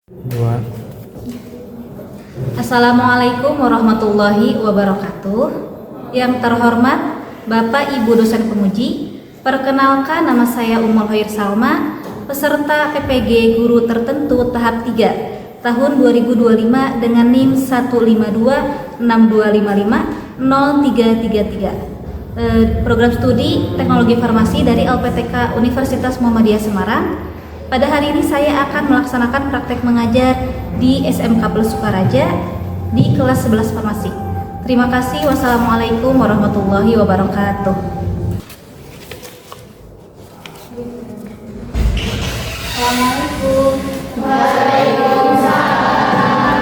Dua. Assalamualaikum warahmatullahi wabarakatuh. Yang terhormat Bapak Ibu dosen penguji, perkenalkan nama saya Ummul Khair Salma, peserta PPG Guru Tertentu tahap 3 tahun 2025 dengan NIM 15262550333. Program studi Teknologi Farmasi dari LPTK Universitas Muhammadiyah Semarang. Pada hari ini saya akan melaksanakan praktek mengajar di SMK Plus Sukaraja di kelas 11 farmasi. Terima kasih. Wassalamualaikum warahmatullahi wabarakatuh. Assalamualaikum. Waalaikumsalam.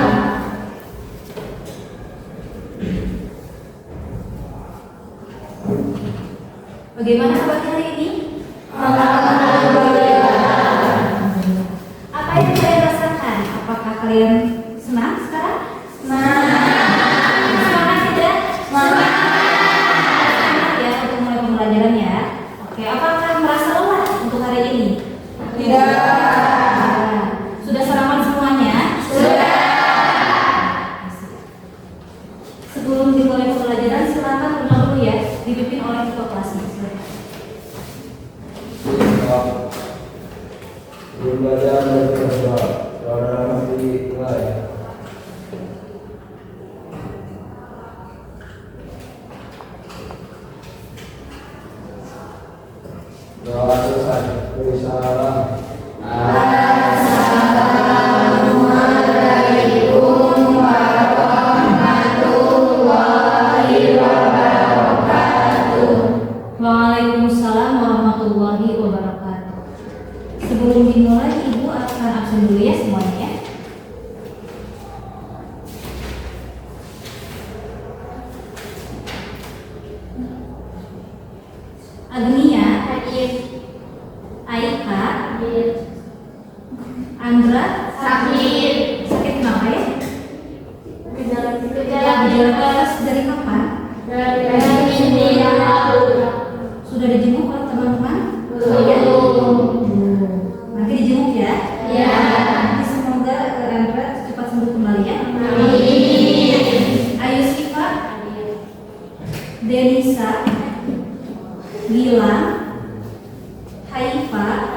Bagaimana kabar hari ini? Apa yang kalian rasakan? Apakah kalian senang sekarang? Semangat tidak? Semangat ya untuk mulai pembelajaran ya. Oke, apakah merasa lelah untuk hari ini? Tidak. Sudah sarapan semuanya? Sudah. Sebelum dimulai pembelajaran, silakan undang dulu ya, dipimpin oleh ketua kelasnya. Belajar dan kerja pada nanti lain. Doa selesai. Bersalam. Assalamualaikum warahmatullahi wabarakatuh. Waalaikumsalam warahmatullahi wabarakatuh. Sebelum dimulai, Ibu akan absen dulu ya semuanya ya. Agnia hadir. Aika hadir. Andra hadir. Sakit kenapa ya? Gejala dari kapan? Dari minggu yang lalu. Sudah dijenguk oleh teman-teman? Belum. Nanti dijenguk ya? Ya. Nanti semoga Andra cepat sembuh kembali ya. Amin. Ayu Siva, Denisa, Gilang, Haifa,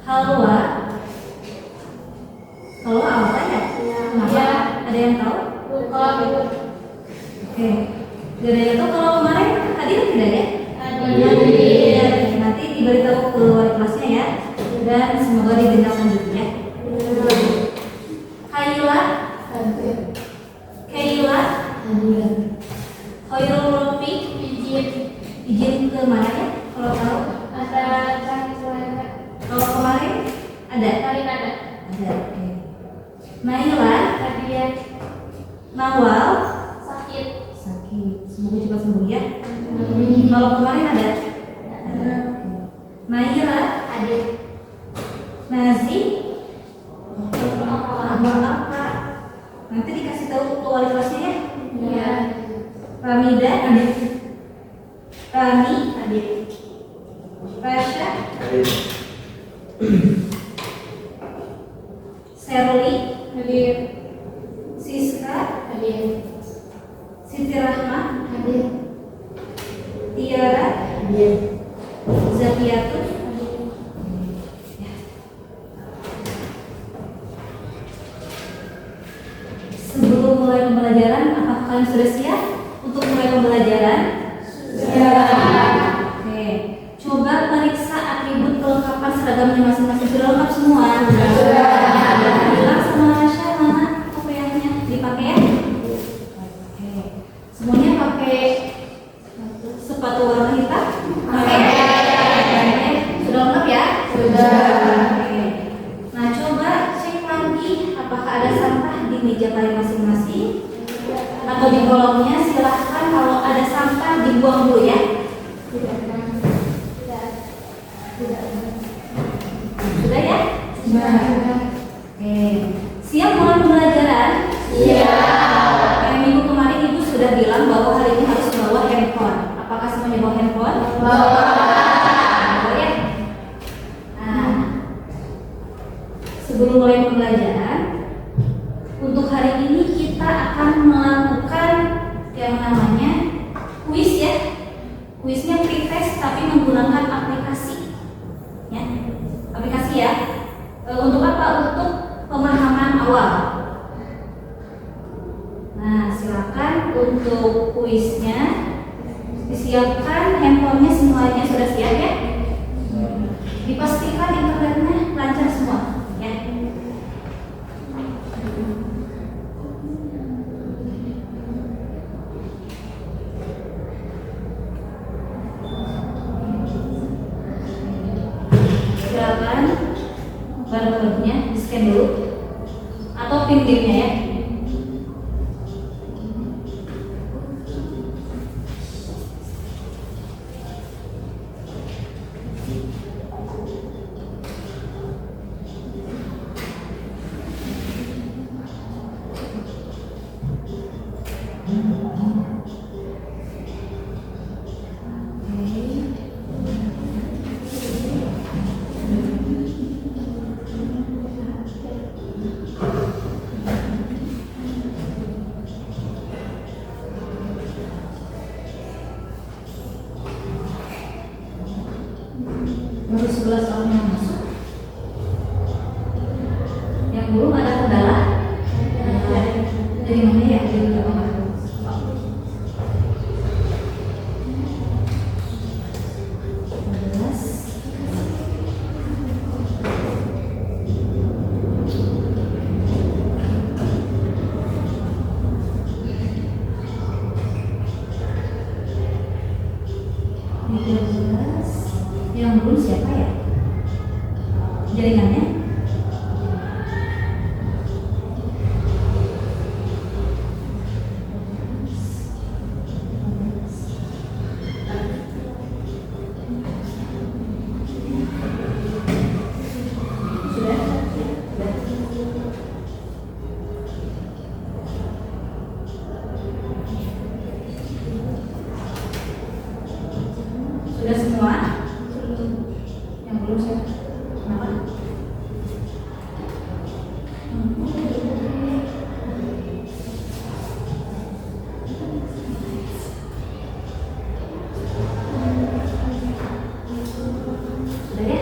Halwa. Halwa apa ya? Kenapa? Ada yang tahu? Oke. Gak ada yang tahu kalau kemarin hadir tidak ya? Hadir. Nanti diberitahu ke wali kelasnya ya. Dan semoga ditindaklanjuti ya. Kaila, Khairul Rofi, izin ke mana ya? Kalau tahu? Kalau kemarin ada? Ada. Oke. Naila, Nawal, sakit. Semoga cepat sembuh ya. Kalau kemarin ada? Oke. Naira, ada. Nazi, apa? Nanti dikasih tahu ke wali kelasnya ya. Ya. Ramida, ada. Rani, ada. Rasya, Serli, Hadir. Siska, Hadir. Siti Rahma, Hadir. Tiara, Hadir. Zakiatul. Ya. Sebelum mulai pembelajaran, apakah kalian sudah siap untuk mulai pembelajaran? Oke. Coba periksa atribut kelengkapan seragamnya masing-masing. Sudah lengkap semua? Bilang sama Rasya, mana kopiahnya dipakai ya? Oke. Semuanya pakai sepatu warna hitam? Pakai? Sudah lengkap ya? Oke. Nah, coba cek lagi apakah ada sampah di meja kalian masing-masing atau di kolomnya. Silahkan kalau ada sampah dibuang dulu ya. Sudah ya? Oke. Siap mulai pembelajaran? Kayak minggu kemarin Ibu sudah bilang bahwa hari ini harus bawa handphone. Apakah semuanya bawa handphone? Bawa ya. Nah, sebelum mulai pembelajaran. Untuk hari ini kita akan melakukan yang namanya kuis ya. Kuisnya pretest tapi menggunakan aplikasi. Ya, aplikasi ya. Untuk apa? Untuk pemahaman awal. Nah, silakan untuk kuisnya disiapkan, handphonenya semuanya sudah siap ya. Dipastikan internetnya lancar semua ya. Silakan barcode-nya di-scan dulu atau pin-pinnya ya. Baru 11 orang yang masuk. Yang belum ada kendala? Dari mana ya? Dari mana? Yang belum siapa ya? Jaringannya? Sudah? Sudah semua? Yang belum siapa? Kenapa? Sudah ya?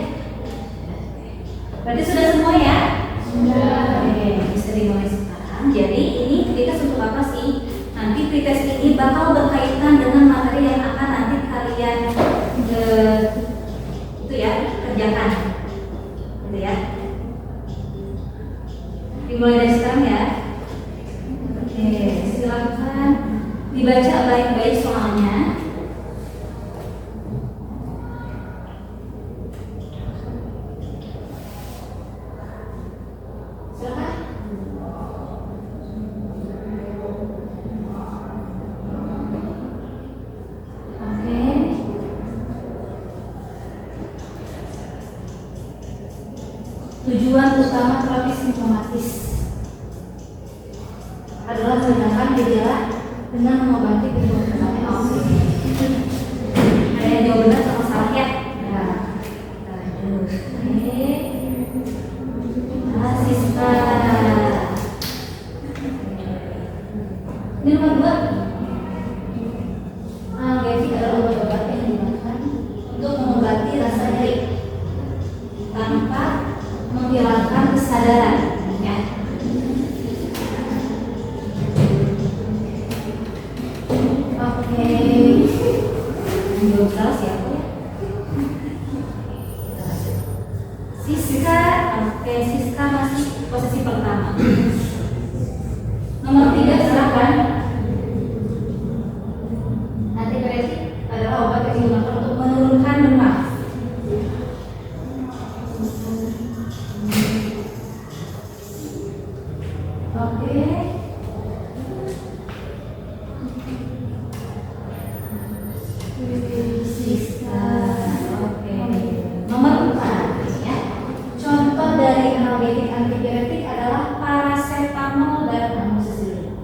Berarti sudah semua ya? Sudah. Oke, bisa dimulai sekarang. Jadi ini pretest untuk apa sih? Nanti pretest ini bakal berkaitan dengan materi yang akan nanti kalian itu ya kerjakan, gitu ya. Dimulai dari sekarang ya. Oke, silakan dibaca baik-baik soalnya. Silakan. Oke. Tujuan utama terapi simptomatis adalah meredakan gejala dengan mengobati gejala ada yang jawab benar sama salah ya? Ya. Oke. Siska. Ini nomor 2. Analgetik adalah obat-obat yang digunakan untuk mengobati rasa nyeri tanpa menghilangkan kesadaran ya. Oke. Belum tahu siapa ya? Siska. Oke, Siska masih posisi pertama. Nomor 3 silakan. Antipiretik adalah obat yang digunakan untuk menurunkan demam. Oke. Siska. Oke. Nomor 4 ya. Contoh dari analgetik antipiretik adalah paracetamol dan amoxicillin.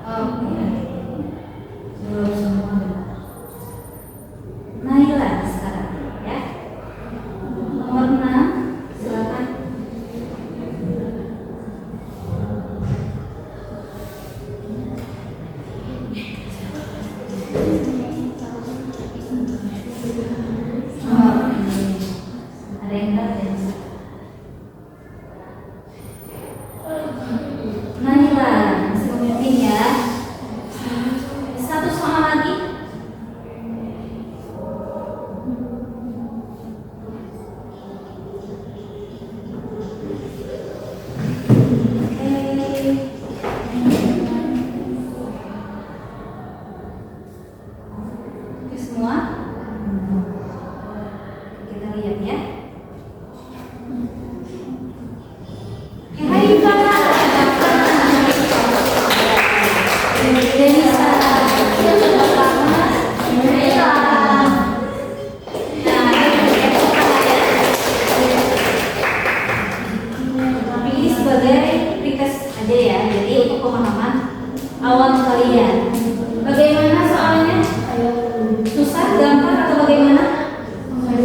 Belum semua benar. Naila sekarang ya. Nomor 6, silakan. Ada yang benar ya? Naila masih memimpin ya. Satu soal lagi. Oke semua. Kita lihat ya. Hai Pak. Denisa. Yang pertama, Denisa. Nah, tapi ini sebagai request aja ya. Jadi untuk pemahaman awal kalian. Bagaimana soalnya? Susah, gampang atau bagaimana? Ada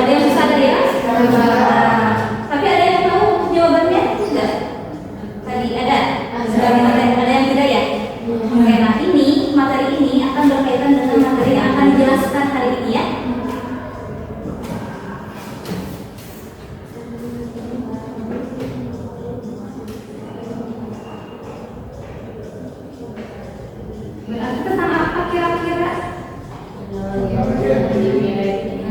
yang susah ada ya? Tapi ada yang tahu jawabannya? Enggak? Tadi ada? Ada yang tidak ya? Oke, nah ini materi ini akan berkaitan dengan materi yang akan dijelaskan hari ini ya. Berarti tentang apa kira-kira?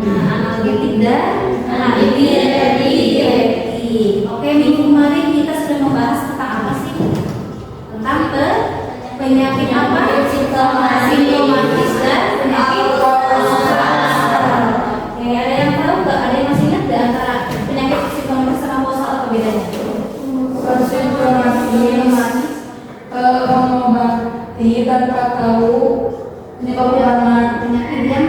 Analgetik dan antidiuretik. Oke, minggu kemarin kita sudah membahas tentang apa sih? Tentang penyakit apa? Simptomatis dan penyakit kausal. Oke, ada yang tahu nggak? Ada yang masih ingat nggak antara penyakit simptomatis sama kausal apa bedanya? Simptomatis mengobati tanpa tahu penyebab penyakit yang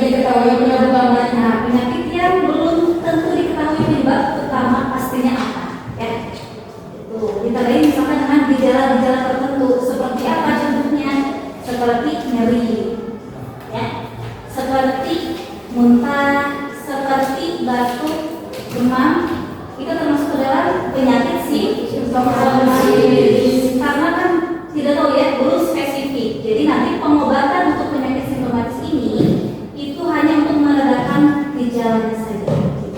diketahui penyebab utamanya. Nah, penyakit yang belum tentu diketahui penyebab utama pastinya apa, ya? Itu ditandai misalkan dengan gejala-gejala tertentu seperti apa contohnya? Seperti nyeri, ya, seperti muntah, seperti batuk, demam. Itu termasuk ke dalam penyakit simptomatis. Karena kan tidak tahu ya, belum spesifik. Jadi nanti pengobatan untuk penyakit simptomatis ini itu hanya untuk meredakan gejalanya saja,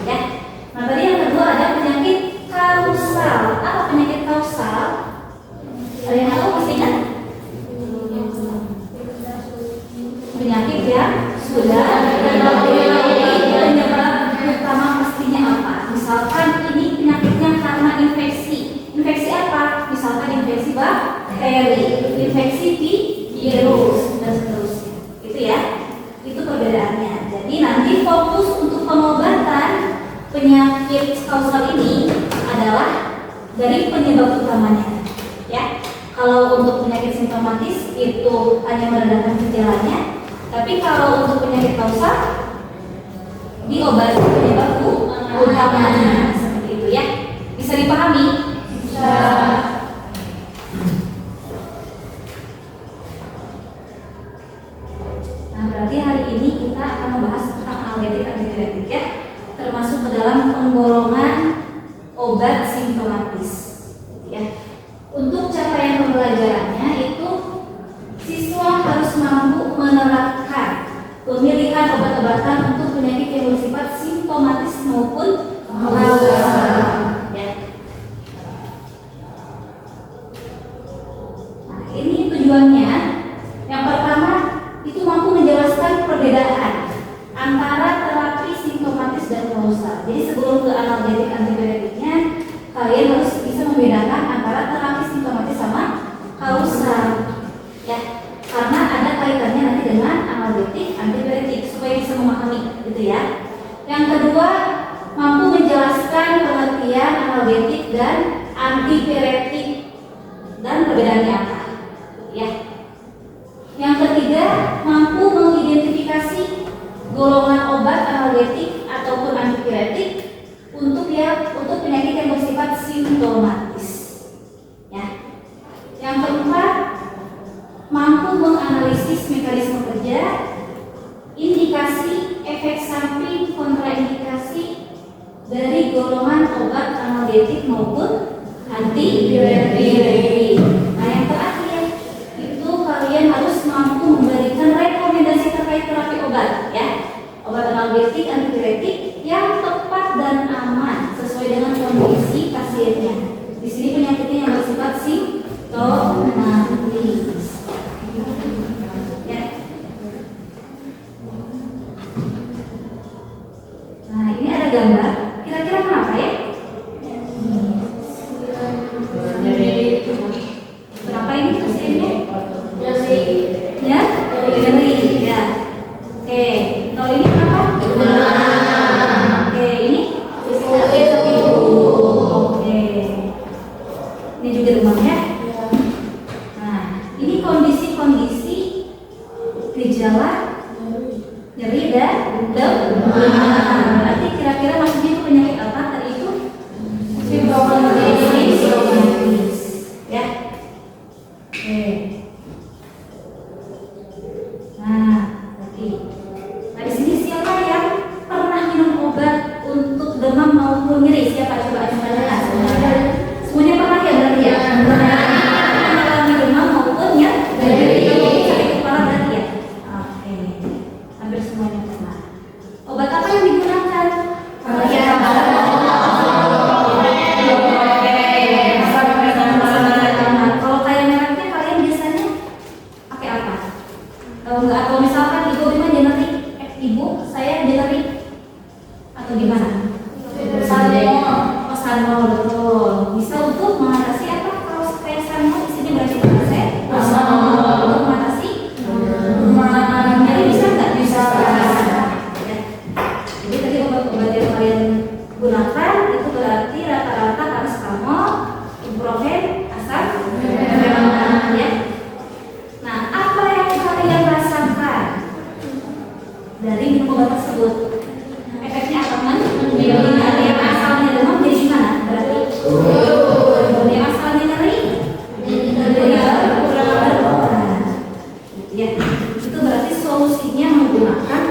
ya. Nah tadi yang kedua ada penyakit kausal. Apa penyakit kausal? Ada yang tahu pasti kan? Penyakit yang sudah diketahui penyebab utama pastinya apa? Misalkan ini penyakitnya karena infeksi. Infeksi apa? Misalkan infeksi bakteri, infeksi virus dan seterusnya. Itu ya. Itu perbedaannya. Jadi nanti fokus untuk pengobatan penyakit kausal ini adalah dari penyebab utamanya. Ya. Kalau untuk penyakit simptomatis itu hanya meredakan gejalanya, tapi kalau untuk penyakit kausal diobati penyebab utamanya. Seperti itu ya. Bisa dipahami? Bisa. Nah, berarti hari ini kita akan membahas tentang analgetik antidiuretik ya, termasuk ke dalam penggolongan obat simptomatis. Ya. Untuk capaian pembelajarannya itu siswa harus mampu menerapkan pemilihan obat-obatan untuk penyakit yang bersifat simptomatis maupun kausal. Ya. Nah, ini tujuannya. Yang pertama itu mampu menjelaskan perbedaan antara terapi simptomatis dan kausal. Jadi sebelum ke analgetik antidiuretiknya, kalian harus bisa membedakan antara terapi simptomatis sama kausal, ya. Karena ada kaitannya nanti dengan analgetik antidiuretik supaya bisa memahami, gitu ya. Yang kedua, mampu menjelaskan pengertian analgetik dan antipiretik dan perbedaannya apa, ya. Yang ketiga, mampu mengidentifikasi golongan obat analgetik ataupun antipiretik untuk penyakit yang bersifat simptomatis. dari golongan obat analgetik maupun antidiuretik. Nah, yang terakhir itu kalian harus mampu memberikan rekomendasi terkait terapi obat, ya. Obat analgetik, antidiuretik yang tepat dan aman sesuai dengan kondisi pasiennya. Di sini penyakitnya yang bersifat simptomatis. Ya. Nah, ini ada gambar. Kira-kira kenapa ya? Berapa ini pasiennya? Ya, nyeri. Ya. Oke, kalau ini kenapa? Oke, ini? Oke. Ini juga demam ya? Nah, ini kondisi-kondisi gejala nyeri dan demam. Berarti kira-kira maksudnya itu penyakit apa tadi itu? Simptomatis. Ya. Oke. Nah, oke. Nah, di sini siapa yang pernah minum obat untuk demam maupun nyeri? Siapa? Coba tanyakan semuanya. Semuanya pernah ya berarti ya? Mengalami demam maupun nyeri. Sakit kepala berarti ya? Oke. Hampir semuanya pernah. Obat apa yang digunakan? Kalau kayak mereknya kalian biasanya pakai apa? Atau misalkan ibu gimana generik? Ibu saya generik atau gimana? Sanmol, betul. Bisa untuk mengatasi apa? Kalau kayak sanmol di sini berarti paracetamol untuk mengatasi nyeri bisa nggak? Bisa. Ya. Jadi tadi obat-obat yang kalian gunakan itu berarti rata-rata paracetamol, ibuprofen, asam, ya. Nah, apa yang kalian rasakan dari minum obat tersebut? Efeknya apa kan? Yang asalnya demam jadi gimana? Berarti yang asalnya nyeri jadi berkurang. Ya, itu berarti solusinya menggunakan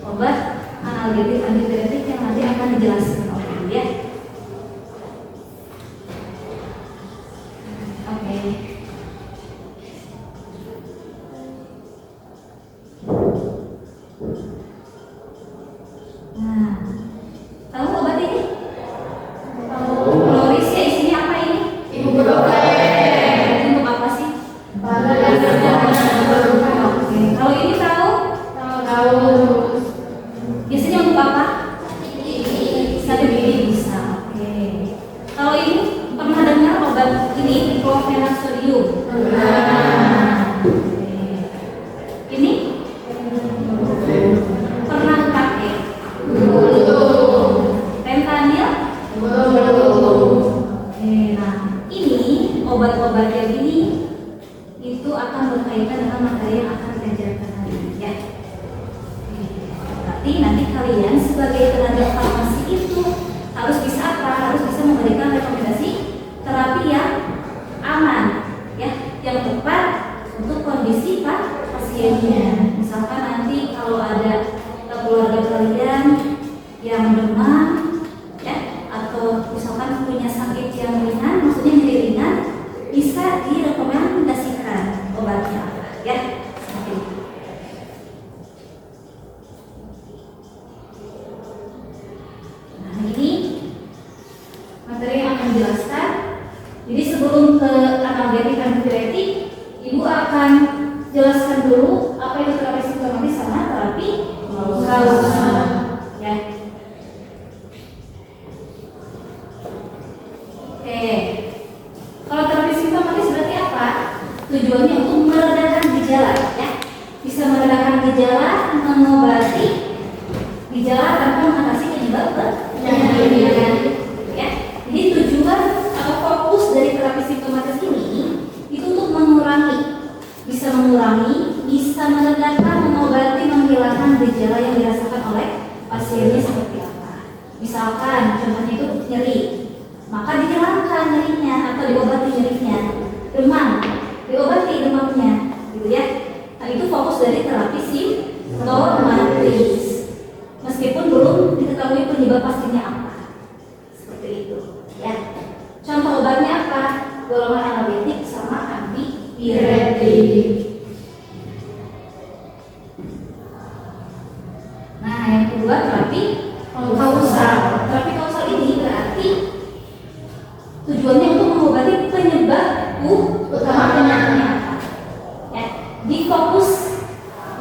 obat analgetik antidiuretik yang nanti akan dijelaskan oleh ibu ya. Oke. Nah, tahu obat ini? Loris ya, isinya apa ini? Ibuprofen. Untuk apa sih? Oke. Kalau ini tahu? Biasanya untuk apa? Sakit gigi bisa. Oke. Kalau ini pernah dengar obat ini diclofenac sodium? Oke. Ini pernah pakai? Fentanyl? Oke. Nah, ini obat-obat yang ini itu akan berkaitan dengan materi yang akan kita ajarkan hari ini ya. Berarti nanti kalian sebagai tenaga farmasi itu harus bisa apa? Harus bisa memberikan rekomendasi terapi yang aman, ya, yang tepat untuk kondisi pasiennya. Misalkan nanti kalau ada keluarga kalian yang demam, ya, atau misalkan punya sakit yang ringan, maksudnya nyeri ringan, bisa direkomendasikan obatnya apa, ya. Seperti itu. Nah, ini materi yang akan dijelaskan. Jadi sebelum ke analgetik antidiuretik, ibu akan jelaskan dulu apa itu terapi simptomatis sama terapi kausal, ya. Oke. Kalau terapi simptomatis berarti apa? Tujuannya untuk meredakan gejala, ya. Bisa meredakan gejala, mengobati gejala tanpa mengatasi penyebab penyakit, ya. Jadi tujuan atau fokus dari terapi simptomatis ini itu untuk bisa mengurangi, bisa meredakan, mengobati, menghilangkan gejala yang dirasakan oleh pasiennya seperti apa. Misalkan contohnya itu nyeri, maka dihilangkan nyerinya atau diobati nyerinya. Demam, diobati demamnya, gitu ya. Nah, itu fokus dari terapi simptomatis. Meskipun belum diketahui penyebab pastinya apa. Seperti itu, ya. Contoh obatnya apa? Golongan analgetik sama antipiretik. Nah, yang kedua terapi kausal. Terapi kausal ini berarti tujuannya untuk mengobati penyebab utama penyakitnya apa. Ya, di fokus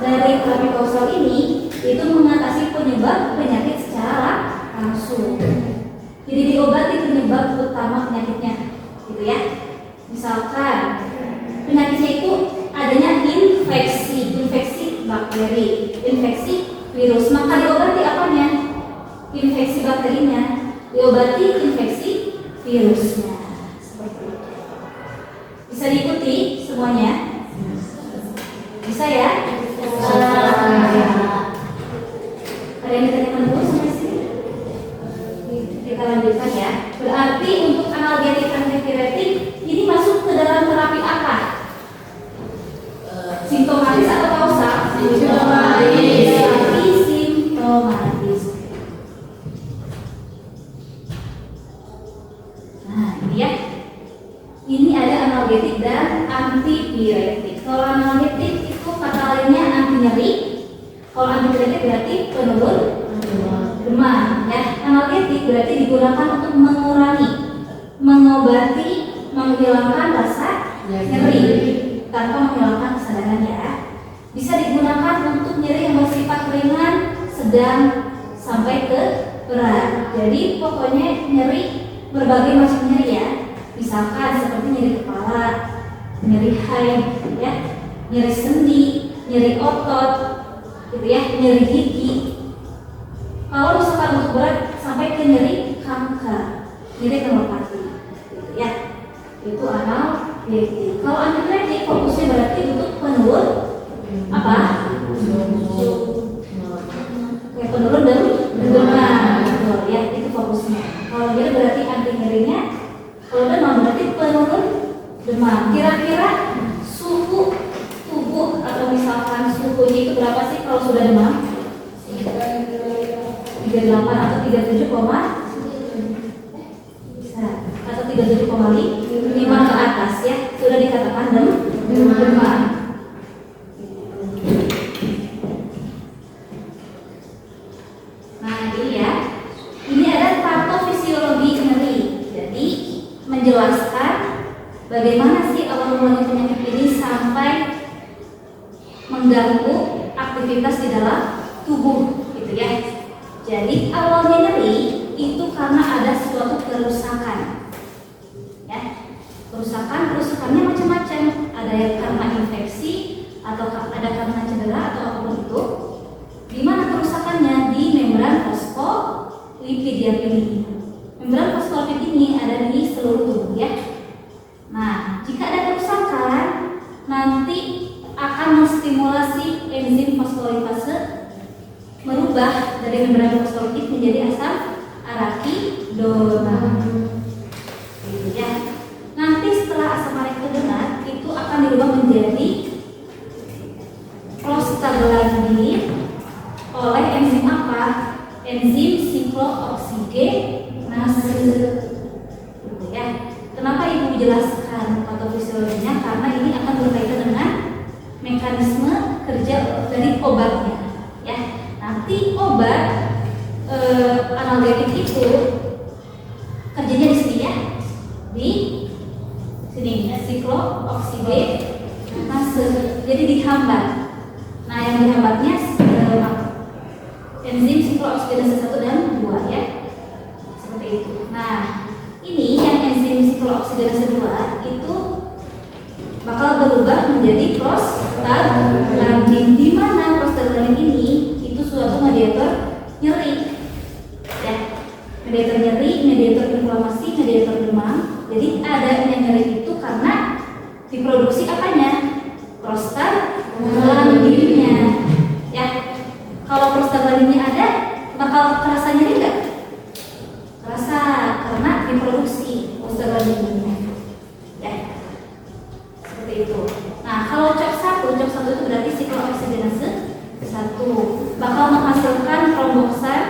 dari terapi kausal ini itu mengatasi penyebab penyakit secara langsung. Jadi diobati penyebab utama penyakitnya, gitu ya. Misalkan penyakitnya itu adanya infeksi bakteri, infeksi virus, maka diobati apanya? Infeksi bakterinya, diobati infeksi virusnya. Seperti itu. Bisa diikuti semuanya? Bisa ya? Bisa. Ada yang ditanyakan dulu sampai sini? Kita lanjutkan ya. Berarti untuk analgetik antipiretik ini masuk ke dalam terapi apa? Simptomatis atau kausal? Simptomatis. Simptomatis. Nah, ini ya. Ini ada analgetik dan antipiretik. Kalau analgetik itu kata lainnya anti nyeri. Kalau antipiretik berarti penurun demam. Ya, analgetik berarti digunakan untuk mengurangi, mengobati, menghilangkan rasa nyeri tanpa menghilangkan kesadaran ya. Bisa digunakan untuk nyeri yang bersifat ringan, sedang, sampai ke berat. Jadi pokoknya nyeri berbagai macam nyeri ya. Misalkan seperti nyeri kepala, nyeri haid, ya, nyeri sendi, nyeri otot, gitu ya, nyeri gigi. Kalau misalkan untuk berat sampai ke nyeri kanker, nyeri neuropati, gitu ya. Itu analgetik. Kalau antipiretik fokusnya berarti untuk penurun apa? Kayak penurun demam, ya, itu fokusnya. Kalau nyeri berarti anti nyerinya. Kalau demam berarti penurun demam. Kira-kira suhu tubuh atau misalkan suhunya itu berapa sih kalau sudah demam? 38 atau 37, bisa atau 37,5 ke atas ya, sudah dikatakan demam. Nah ini ya, ini ada patofisiologi nyeri. Jadi menjelaskan bagaimana sih awal mulanya penyakit ini sampai mengganggu aktivitas di dalam tubuh, gitu ya. Jadi awalnya nyeri itu karena ada suatu kerusakan, ya. Kerusakannya macam-macam. Ada yang karena infeksi atau ada karena cedera atau apapun itu. Di mana kerusakannya? Di membran fosfolipid ini. Membran fosfolipid ini ada di seluruh tubuh ya. Nah, jika ada kerusakan, nanti akan menstimulasi enzim fosfolipase merubah dari membran fosfolipid menjadi asam arakidona. Gitu ya. Nanti setelah asam arakidona itu akan dirubah menjadi prostaglandin oleh enzim apa? Enzim siklooksidgenase. Gitu ya. Kenapa Ibu jelaskan patofisiologinya? Karena ini akan berkaitan dengan mekanisme kerja dari obatnya, ya. Nanti obat analgetik itu kerjanya di sini ya, di sini siklooksidgenase. Jadi dihambat. Nah, yang dihambatnya enzim siklooksidgenase 1 dan 2 ya. Seperti itu. Nah, ini yang enzim siklooksidgenase 2 itu bakal berubah menjadi prostaglandin. Di mana prostaglandin ini itu suatu mediator nyeri, ya, mediator nyeri, mediator inflamasi, mediator demam. Jadi adanya nyeri itu karena diproduksi apanya? Prostaglandinnya, ya. Kalau prostaglandinnya ada, bakal terasa nyeri nggak? Terasa, karena diproduksi prostaglandinnya, ya. Seperti itu. Nah, kalau COX-1 itu berarti siklooksidgenase 1 bakal menghasilkan tromboxan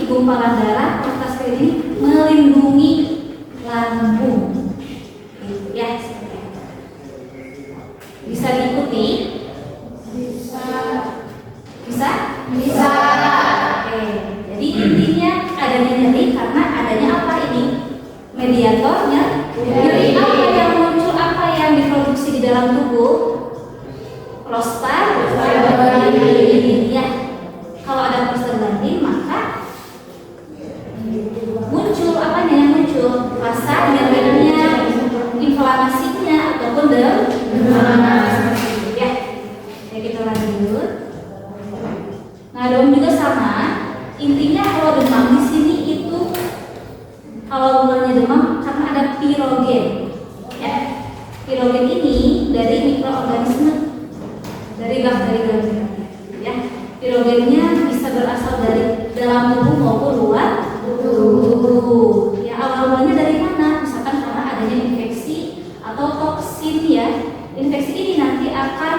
gumpalan darah, prostaspirine melindungi lambung. Gitu ya. Bisa diikuti? Bisa. Bisa? Bisa. Oke. Jadi intinya adanya nyeri karena adanya apa ini? Mediatornya. Nyeri apa yang muncul, apa yang diproduksi di dalam tubuh? Prostaglandin. Ya. Kalau ada prostaglandin maka muncul apanya yang muncul? Rasa nyerinya, inflamasinya ataupun demam. Ya. Oke, kita lanjut. Nah, demam juga sama. Intinya kalau demam di sini itu kalau mulanya demam karena ada pirogen. Ya. Pirogen ini dari mikroorganisme, dari bakteri-bakteri. Ya. Pirogennya bisa berasal dari dalam tubuh maupun luar tubuh. Ya, awal-awalnya dari mana? Misalkan karena adanya infeksi atau toksin ya. Infeksi ini nanti akan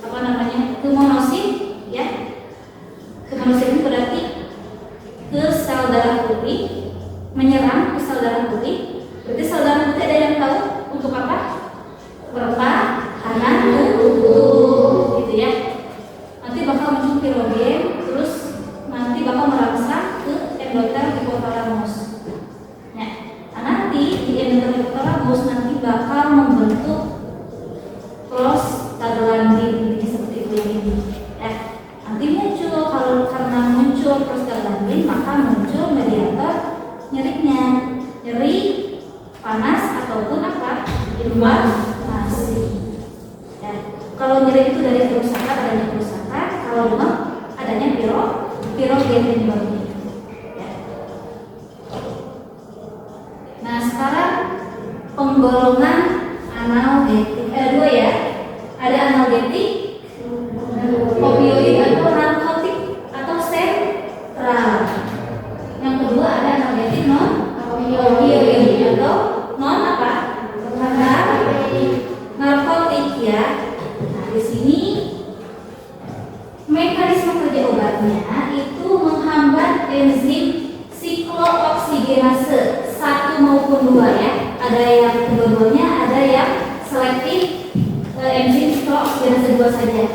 apa namanya? Zoonosis ya. Zoonosis itu berarti ke sel darah putih, menyerang ke sel darah putih. Berarti sel darah putih ada yang tahu untuk apa? Pertahanan tubuh, gitu ya. Nanti bakal muncul pirogen, terus nanti bakal merangsang ke endotel hipotalamus. Nah, nanti di endotel hipotalamus nanti bakal membentuk prostaglandin seperti itu yang ini. Nanti muncul karena muncul prostaglandin maka muncul mediator nyerinya, nyeri, panas ataupun apa? Inflamasi. Ya. Kalau nyeri itu dari kerusakan, adanya kerusakan. Kalau demam adanya pirogen penyebabnya. Ya. Nah, sekarang penggolongan analgetik. Dua ya. Ada analgetik, opioid atau narkotik atau sentral. Yang kedua ada analgetik non opioid atau non apa? Narkotik ya. Nah, di sini mekanisme kerja obatnya itu menghambat enzim siklooksigenase 1 maupun 2 ya. Ada yang kedua-duanya, ada yang selektif enzim siklooksigenase 2 saja.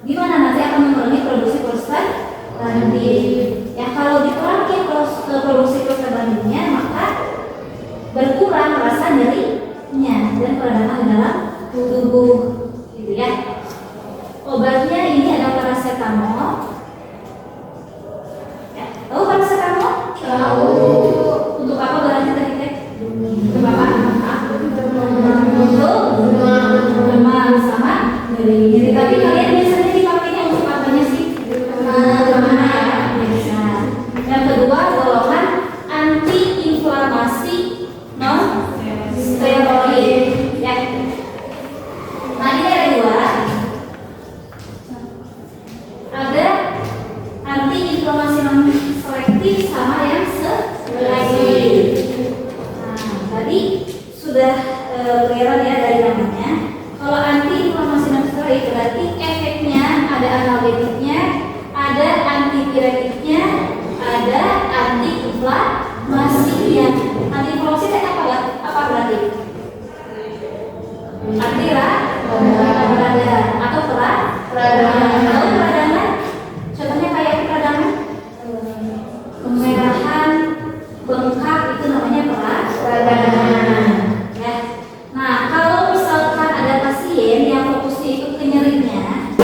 Di mana nanti akan mengurangi produksi prostaglandin. Ya, kalau dikurangi produksi prostaglandinnya maka berkurang rasa nyerinya dan peradangan di dalam tubuh, gitu ya. Obatnya ini ada paracetamol. Ya, tahu paracetamol? Tahu. Untuk apa berarti tadi teh? Untuk apa? Untuk demam sama nyeri. Tapi kalian biasanya dipakainya untuk apanya sih? Demam ya. Biasa. Yang kedua golongan antiinflamasi non steroid. Ya. Nah, ini ada dua. Ada antiinflamasi non selektif sama yang selektif. Nah, tadi sudah kelihatan ya dari namanya. Kalau antiinflamasi non steroid berarti efeknya ada analgetiknya, ada antipiretiknya, ada antiinflamasinya. Antiinflamasi itu apa berarti? Peradangan atau peradangan. Contohnya kayak peradangan kemerahan, bengkak itu namanya peradangan. Ya. Nah, kalau misalkan ada pasien yang fokusnya itu ke nyerinya,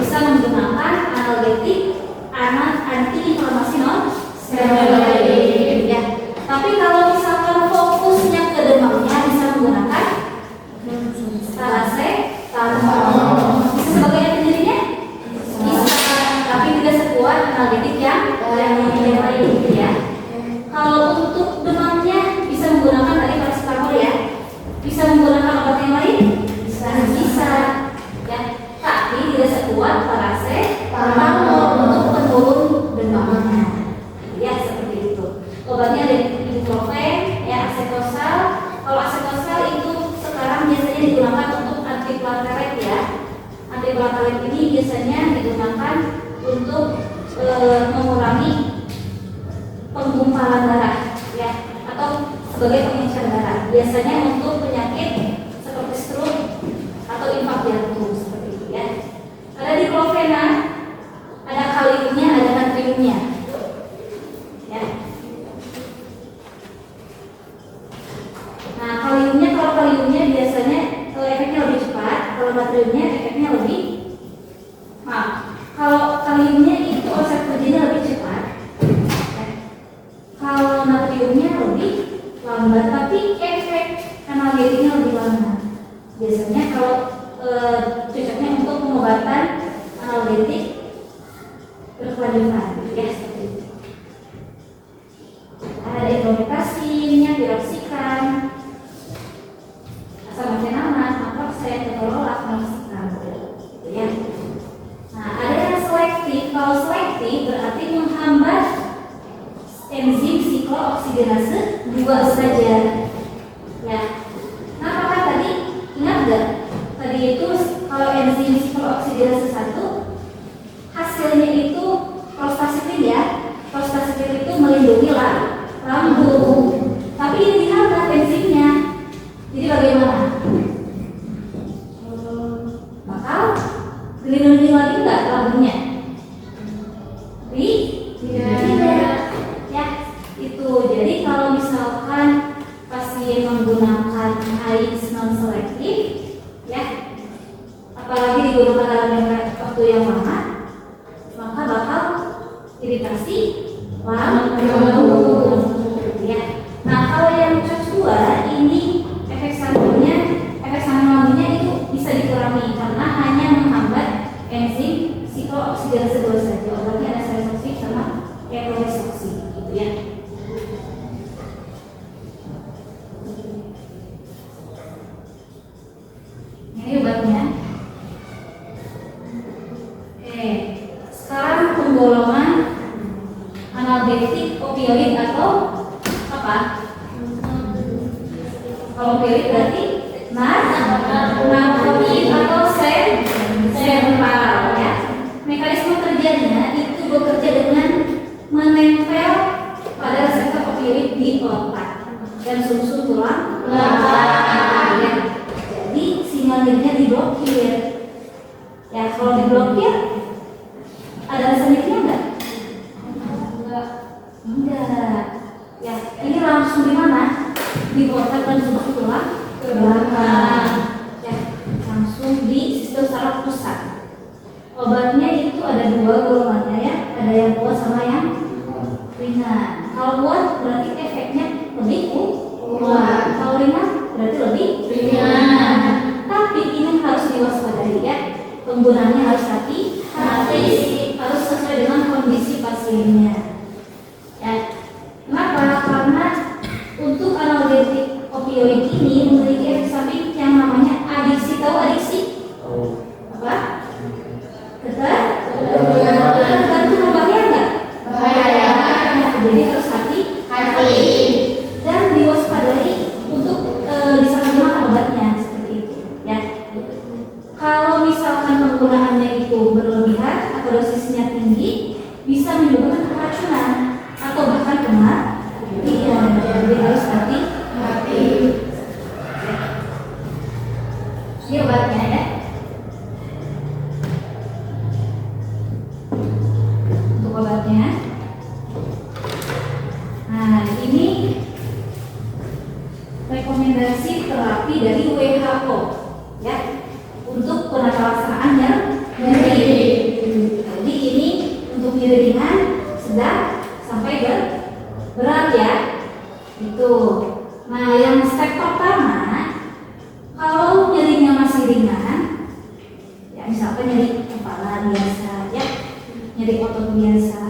bisa menggunakan analgetik, antiinflamasi non steroid. Ya. Tapi kalau misalkan fokusnya ke demamnya, bisa menggunakan paracetamol. Bisa sebagai penyerinya? Bisa, tapi tidak sekuat analgetik yang lain gitu ya. Kalau untuk demamnya bisa menggunakan tadi paracetamol ya. Bisa menggunakan obat yang lain? Bisa. Ya, tapi tidak sekuat paracetamol untuk penurun demamnya. Ya, seperti itu. Obatnya ada ibuprofen, ya, asetosal. Kalau asetosal itu sekarang biasanya digunakan untuk antiplatelet ya. Antiplatelet ini biasanya digunakan untuk mengurangi penggumpalan darah ya, atau sebagai pengencer darah. Biasanya untuk penyakit seperti stroke atau infak jantung seperti itu ya. Ada diklofena, ada kaliumnya, ada natriumnya. Ya. Nah, kalau kaliumnya biasanya efeknya lebih cepat, kalau natriumnya efeknya lebih kalau kaliumnya itu onset kerjanya lebih cepat. Ya. Kalau natriumnya lebih lambat, tapi efek analgetiknya lebih lambat. Biasanya kalau cocoknya untuk pengobatan analgetik berkelanjutan ya, seperti itu. Ada indometasinnya, piroksikan, asam amfetamat, naproxen, ketorolac, naproxen, gitu ya. Nah, ada yang selektif. Kalau selektif berarti menghambat enzim siklooksidase 2 saja. Ya. Nah, apakah tadi ingat nggak? Tadi itu kalau enzim siklooksidase 1 hasilnya itu prostasiklin ya. Prostasiklin itu melindungi lambung. Tapi ini dihambat enzimnya. Jadi bagaimana? Bakal dilindungi lagi nggak lambungnya? Tidak. Ya, itu. Jadi kalau misalkan pasien menggunakan AIX non selektif, ya, apalagi digunakan dalam waktu yang lama, maka bakal iritasi lambung. Ya. Nah, kalau yang kedua ini efek samping lambungnya itu bisa dikurangi karena hanya menghambat enzim siklooksidase 2 saja. Obatnya ada seresoxib sama etorisoxib, gitu ya. Ini obatnya. Oke, sekarang penggolongan analgetik opioid atau apa? Kalau opioid berarti narkotik atau sentral ya. Mekanisme kerjanya itu bekerja dengan menempel pada reseptor opioid di otak dan sumsum tulang belakang. Ya. Jadi sinyalnya diblokir. Ya, kalau diblokir ada rasa nyerinya enggak? Enggak. Ya, ini langsung di mana? Di otak dan sumsum tulang belakang. Ya, langsung di sistem saraf pusat. Obatnya itu ada 2 golongannya ya, ada yang kuat sama yang ringan. Kalau kuat berarti efeknya lebih kuat. Kalau ringan berarti lebih ringan. Tapi ini harus diwaspadai ya. Penggunaannya harus hati-hati, harus sesuai dengan kondisi pasiennya. Ya. Kenapa? Karena untuk analgetik opioid ini memiliki efek samping yang namanya adiksi. Tahu adiksi? Apa? Tergantung obatnya enggak? Bahaya. Jadi harus hati-hati dan diwaspadai untuk disalahgunakan obatnya seperti itu. Ya. Kalau misalkan penggunaannya itu berlebihan atau dosisnya tinggi, bisa menyebabkan keracunan atau bahkan kematian. Jadi harus hati-hati. Ini obatnya ya. Untuk obatnya. Nah, ini rekomendasi terapi dari WHO ya untuk penata laksanaan yang nyeri. Jadi ini untuk nyeri ringan, sedang sampai berat ya. Itu. Nah, yang step pertama, kalau nyerinya masih ringan, ya misalkan nyeri kepala biasa ya, nyeri otot biasa.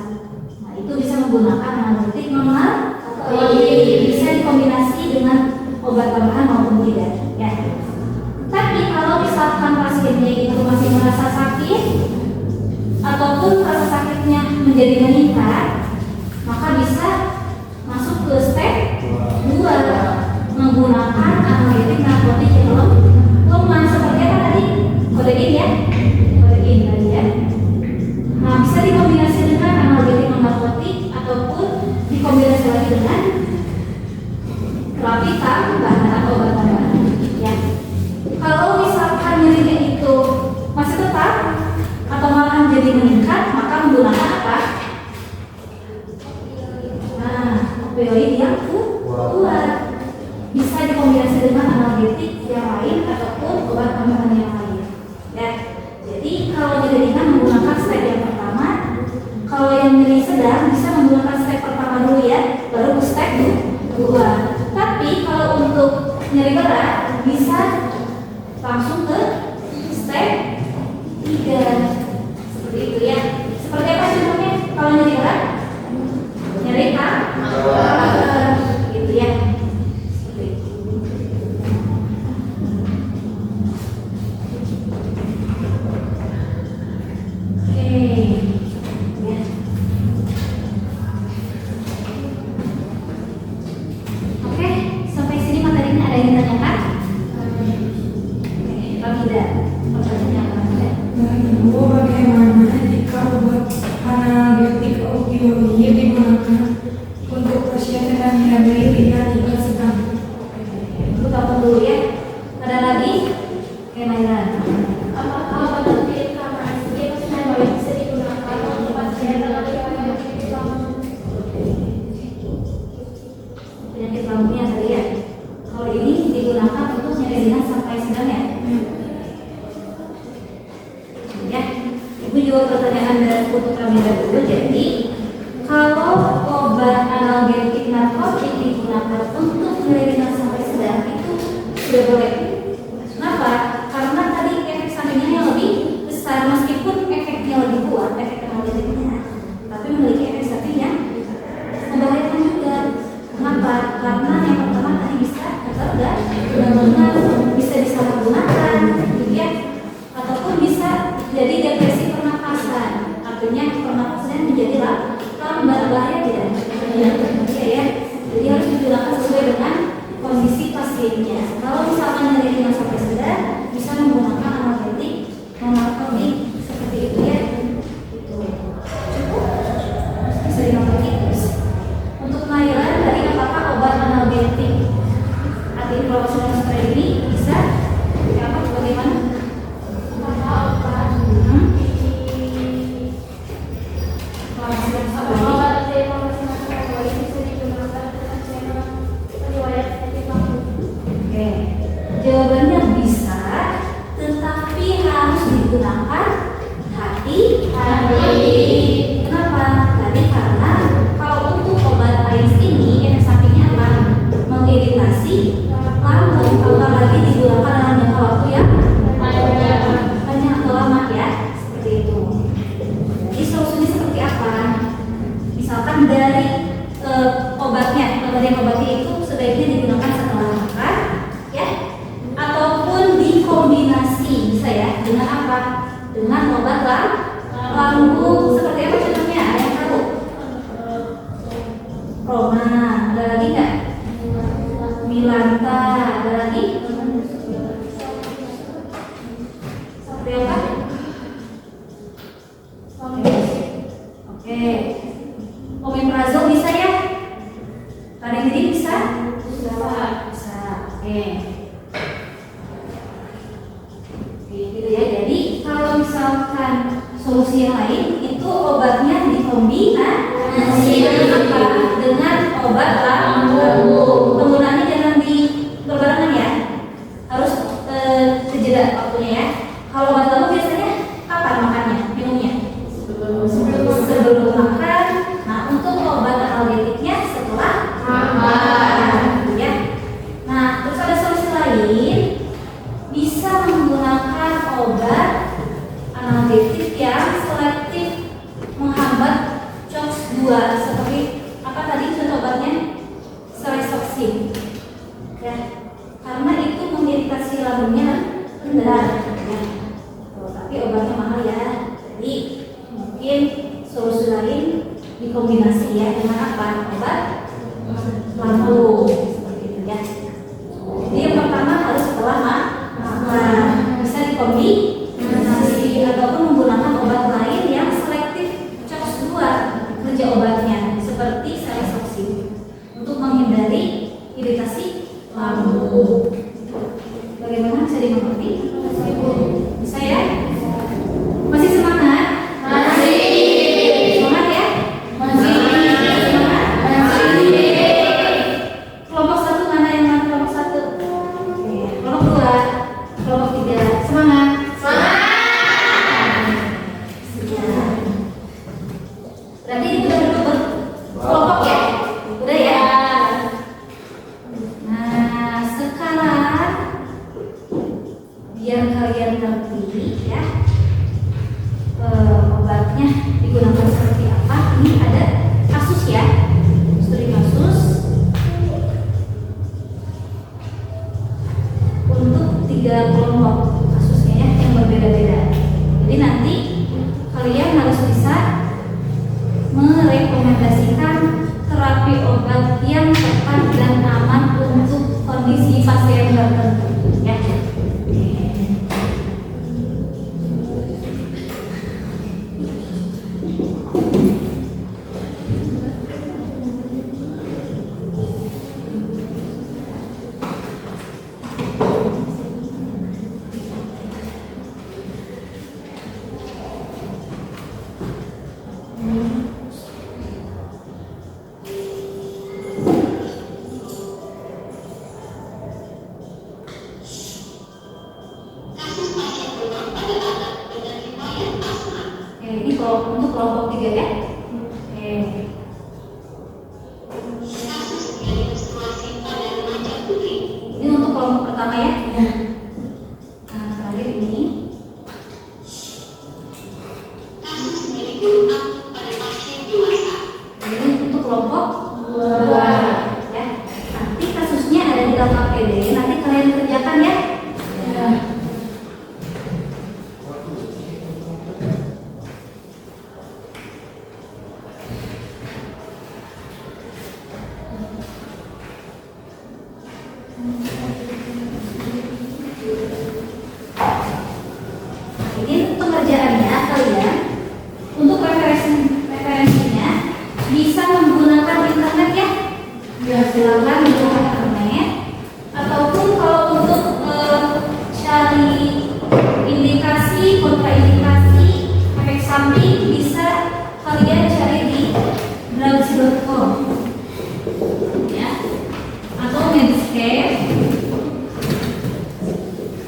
Nah, itu bisa menggunakan analgetik normal atau bisa dikombinasi dengan obat tambahan maupun tidak ya. Tapi kalau misalkan pasiennya itu masih merasa sakit ataupun rasa sakitnya menjadi meningkat, maka bisa masuk ke step 2, menggunakan analgetik narkotik yang lemah seperti apa tadi? Kodein ya, kodein tadi ya. Nah, bisa dikombinasi dengan analgetik dikombinasi lagi dengan terapi tambahan atau obat tambahan. Ya. Kalau misalkan nyerinya itu masih tetap atau malah jadi meningkat, maka menggunakan apa? Nah, opioid yang kuat. Bisa dikombinasi dengan analgetik yang lain ataupun obat tambahan yang lain. Ya. Jadi kalau nyeri ringan menggunakan step yang pertama, kalau yang nyeri sedang bisa menggunakan step pertama dulu ya, baru ke step 2. Tapi kalau untuk nyeri berat bisa langsung ke step 3. Seperti itu ya. Seperti apa contohnya? Kalau nyeri berat? Nyeri gitu ya. Seperti itu. Oke. Ya. Oke, sampai sini materinya ada yang ditanyakan? Oke, tidak. Pertanyaannya apa tidak? Ibu, bagaimana jika obat analgetik opioid digunakan untuk pasien dengan nyeri ringan hingga sedang? Ibu tahu dulu ya. Ada lagi? Oke, Mairan. Apakah obat anti-inflamasi bisa digunakan untuk pasien dengan penyakit lambung? Penyakit lambungnya tadi ya. Kalau ini digunakan untuk nyeri ringan sampai sedang ya. Ya, Ibu jawab pertanyaan dari untuk Kamila dulu. Jadi, kalau obat analgetik narkotik digunakan untuk nyeri ringan sampai sedang itu sudah boleh. Kenapa? Karena tadi efek sampingnya yang lebih besar, meskipun efeknya lebih kuat, efek analgetiknya, tapi memiliki efek samping yang membahayakan juga. Kenapa? Karena yang pertama tadi bisa atau enggak benar-benar bisa disalahgunakan, gitu ya, ataupun bisa jadi depresi pernapasan. Artinya pernapasan menjadi lambat, bahaya tidak? Iya ya. Jadi harus digunakan sesuai dengan kondisi pasiennya. Kalau misalkan nyeri ringan sampai sedang, bisa menggunakan analgetik, non-narkotik seperti itu ya. Itu cukup. Bisa dipakai terus. Untuk Nailan dari apakah obat analgetik anti-inflamasi dan spray ini bisa apa bagaimana? Apakah obat anti-inflamasi bisa digunakan untuk pasien dengan riwayat penyakit lambung? Oke, jawabannya bisa, tetapi harus digunakan hati-hati. Kenapa? Tadi karena kalau untuk obat AIS ini efek sampingnya akan mengiritasi lambung, apalagi digunakan dalam jangka waktu yang panjang atau lama ya, seperti itu. Jadi solusinya seperti apa? Misalkan dari obatnya, pemberian obatnya itu sebaiknya digunakan setelah makan, ya, ataupun dikombinasi bisa ya dengan apa? Dengan obat lambung. Seperti apa contohnya? Ada yang tahu? Roma. Ada lagi nggak? Milanta. Ada lagi? Seperti apa? Oke. Omeprazol bisa ya? Ranitidin bisa? Bisa. Oke. Oke, gitu ya. Jadi kalau misalkan solusi yang lain itu obatnya dikombinasi dengan apa? Dengan obat lambung. Penggunaannya jangan berbarengan ya. Harus sejeda waktunya ya. Kalau obat lambung biasanya kapan makannya? Minumnya? Sebelum makan. Nah, untuk obat analgetiknya setelah makan, ya. Nah, terus ada solusi lain, bisa menggunakan obat analgetik yang selektif menghambat COX-2 seperti apa tadi contoh obatnya? Celecoxib. Ya. Karena itu mengiritasi lambungnya rendah, ya. Tapi obatnya mahal ya. Jadi mungkin solusi lain dikombinasi ya dengan apa? Obat lambung seperti itu ya. Jadi yang pertama harus setelah makan, bisa dikombinasi ataupun menggunakan obat lain yang selektif COX-2 kerja obatnya seperti celecoxib. Ini kalau untuk kelompok 3 ya. Oke. Ini untuk kelompok pertama ya. Ya. Nah, terakhir ini. Ini untuk kelompok 2 ya. Nanti kasusnya ada di dalam APD. Nanti kalian kerjakan ya. Ya. Ini pengerjaannya kalian untuk referensinya bisa menggunakan internet ya. Ya. Silakan menggunakan internet ataupun kalau untuk cari indikasi, kontraindikasi, efek samping bisa kalian cari di drugs.com ya, atau Medscape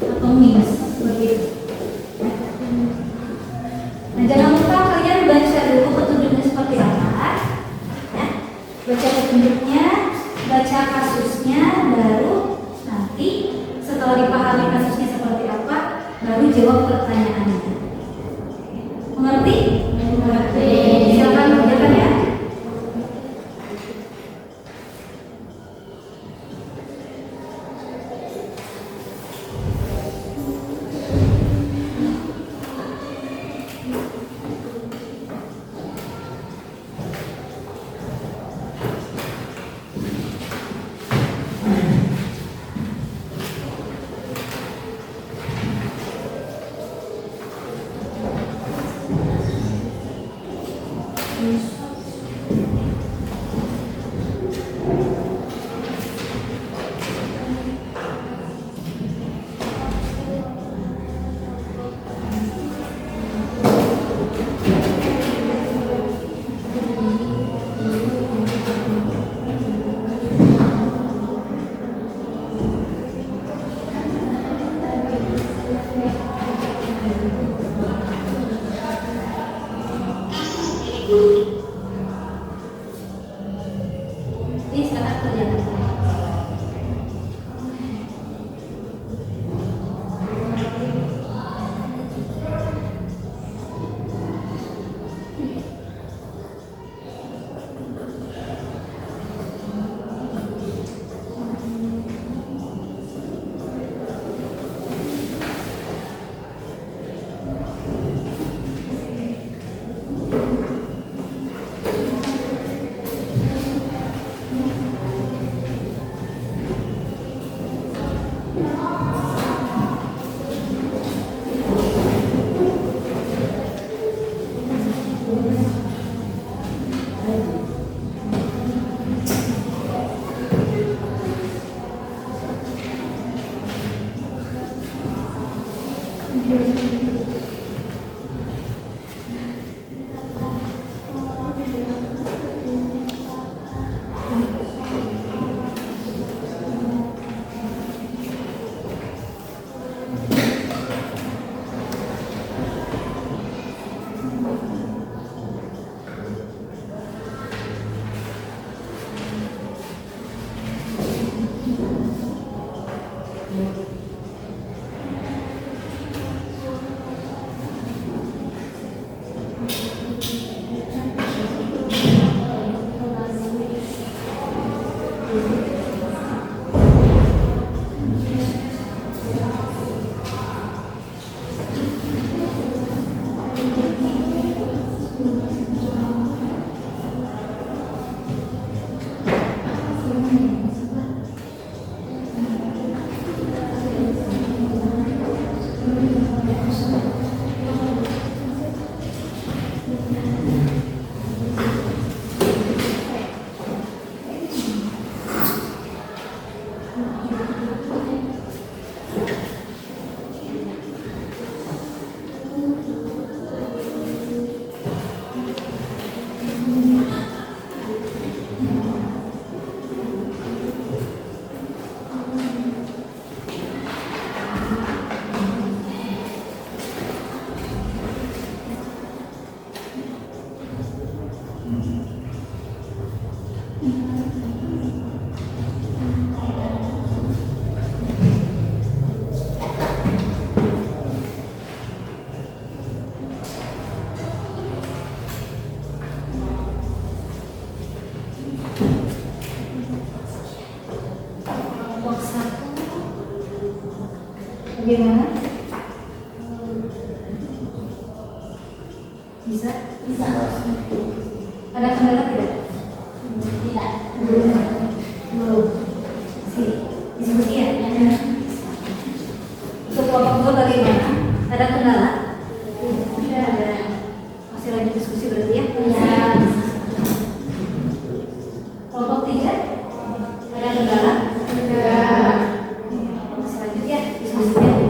atau MIMS begitu. Nah, jangan lupa kalian baca dulu petunjuknya seperti apa ya. Baca petunjuknya, baca kasusnya, baru nanti setelah dipahami kasusnya seperti apa, baru jawab pertanyaannya. Mengerti? Mengerti. Silakan kerjakan ya. Ini sekarang kerjakan. Bagaimana? Bisa? Bisa. Ada kendala tidak? Tidak. Belum. Masih diskusi ya? Untuk kelompok 2 bagaimana? Ada kendala? Tidak ada. Masih lanjut diskusi berarti ya? Ya. Kelompok 3? Ada kendala? Tidak. Masih lanjut ya diskusinya?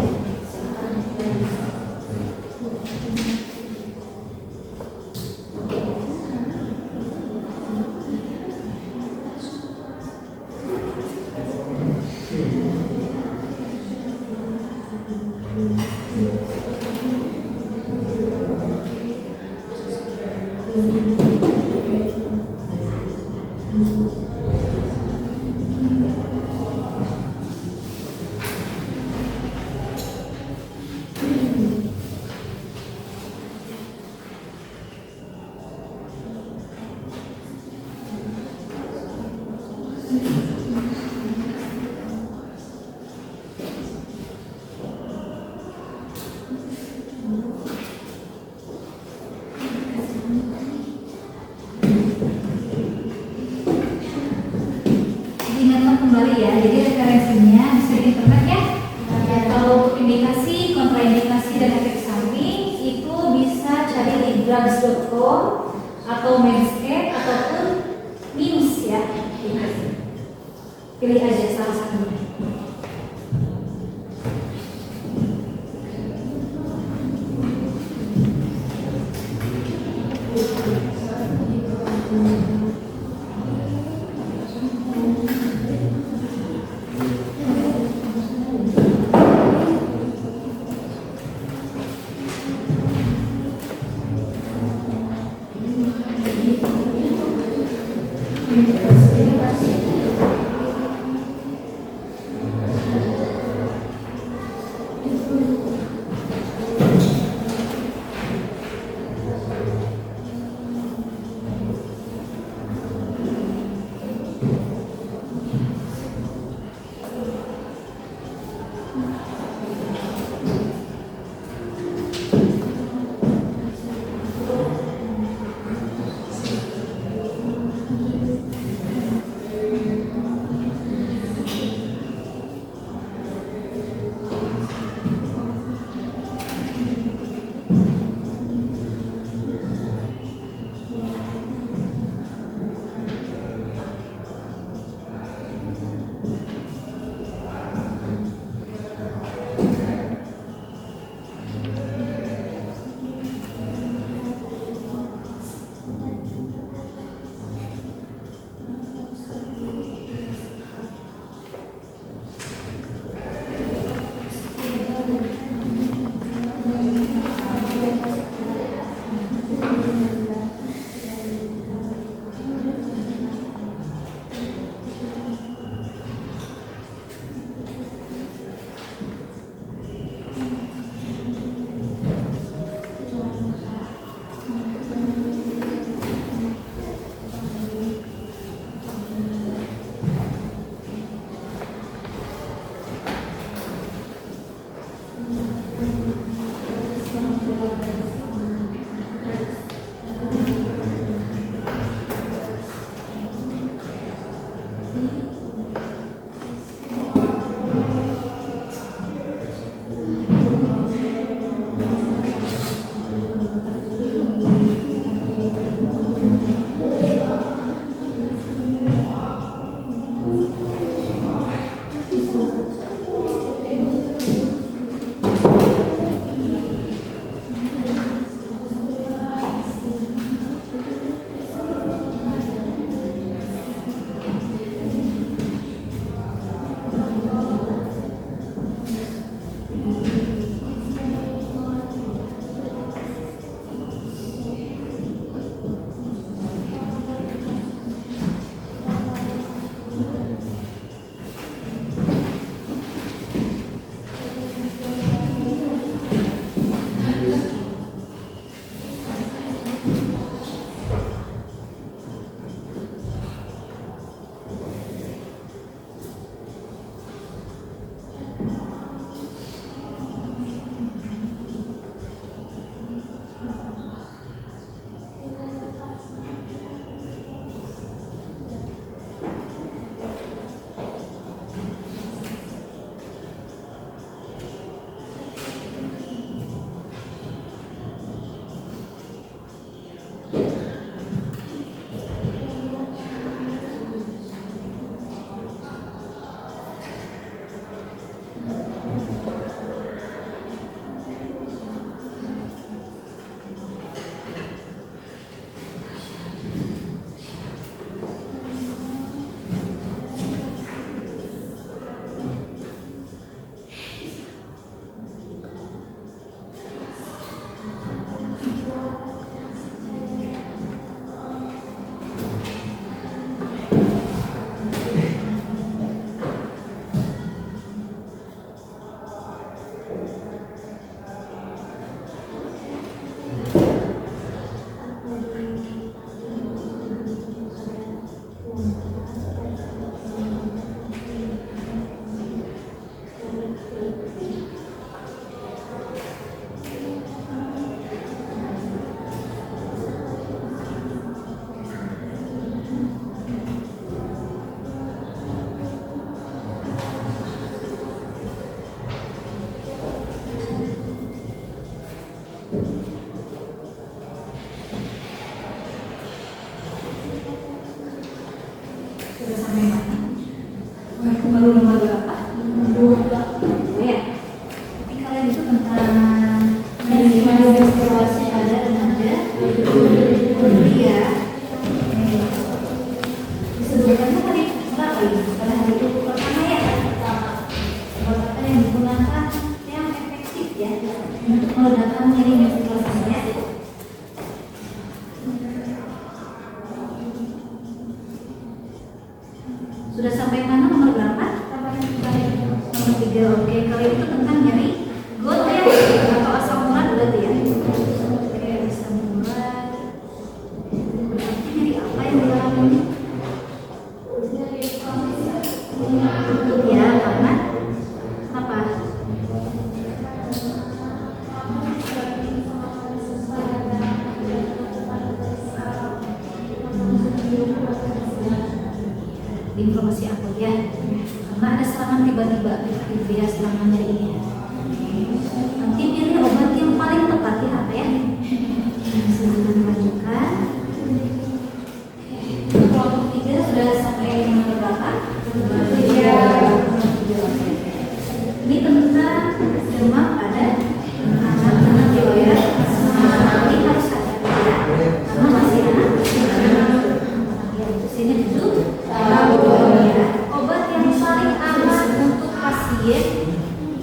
Diingatkan kembali ya, jadi referensinya bisa di internet ya. Kalau untuk indikasi, kontraindikasi dan efek samping itu bisa cari di drugs.com atau Medscape ataupun MIMS ya. Pilih aja salah satunya. Sudah sampai mana? Baru nomor berapa? Ya. Tapi kalian itu tentang menstruasi pada remaja. Iya. Disebutkannya tadi berapa ini? Pada hari itu pertama ya. Obat yang digunakan yang efektif ya untuk meredakan nyeri menstruasinya. Sudah sampai mana nomor berapa? Nomor 3. Oke, kali itu tentang nyeri gout ya atau asam urat berarti ya. Oke, asam urat. Berarti nyeri apa yang dialami? Ya, karena apa? Informasi aku ya, karena ada serangan tiba-tiba gitu ya, serangan nyeri ini ya. Nanti pilih obat yang paling tepat ya apa ya? Silahkan lanjutkan. Kelompok 3 sudah sampai nomor berapa? Ya. Ini tentang demam pada anak-anak riwayat ini harus hati-hati ya, karena masih anak. Sini duduk. Obat yang paling aman untuk pasien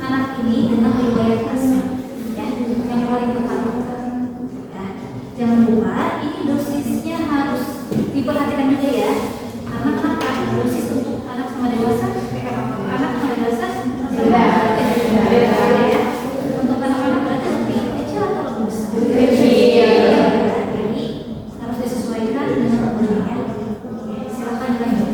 anak ini dengan riwayat asma ya, yang paling tepat. Nah, jangan lupa ini dosisnya harus diperhatikan juga ya, karena kenapa? Dosis untuk anak sama dewasa, anak sama dewasa beda ya. Untuk anak-anak berarti lebih kecil atau lebih besar? Jadi harus disesuaikan dengan umurnya. Silakan dilanjut.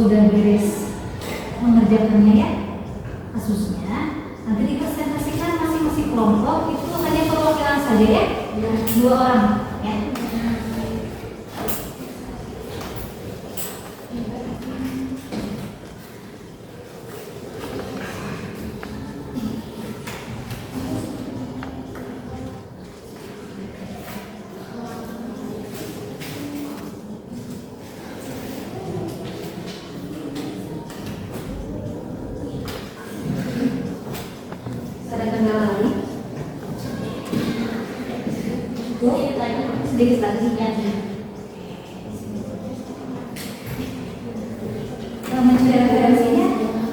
sudah beres mengerjakannya ya, kasusnya, nanti dipresentasikan masing-masing kelompok itu hanya perwakilan saja ya, 2 orang ya. Ada kendala lagi? Sedikit lagi ya. Mencari referensinya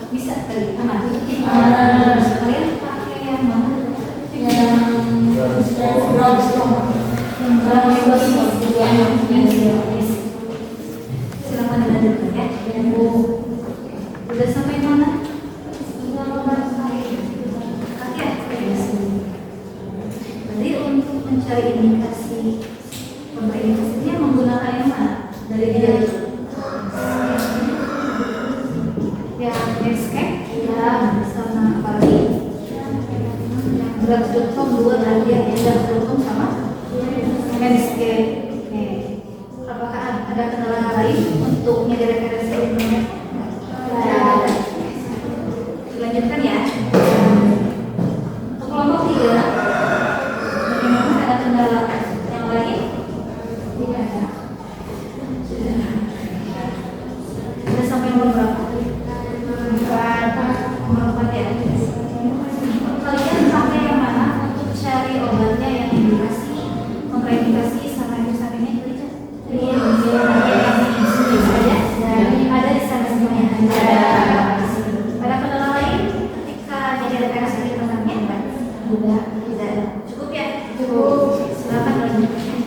bisa kali aman. Kalian pakai yang mana? Silakan dilanjutkan ya. Udah sampai mana? Jadi untuk mencari indikasi indikasinya menggunakan yang mana? Dari dia yang escape ya sama apa lagi? Grab.com 2 dan dia Grab.com sama Medscape. Oke. Apakah ada kendala lain untuk nyari referensi ilmiah? Dilanjutkan ya. Untuk kelompok 3, bagaimana, ada kendala yang lain? Tidak ada. Sudah sampai nomor berapa? Nomor 4 ya. Kalian pakai yang mana untuk cari obatnya yang indikasi, kontraindikasi sama indikasinya itu aja? Ada di sana semuanya. Ada kendala lain ketika jadi referensi di tengahnya? Tidak. Cukup ya? Cukup. Silakan lanjutkan.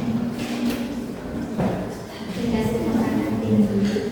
Indikasi makanan tinggi.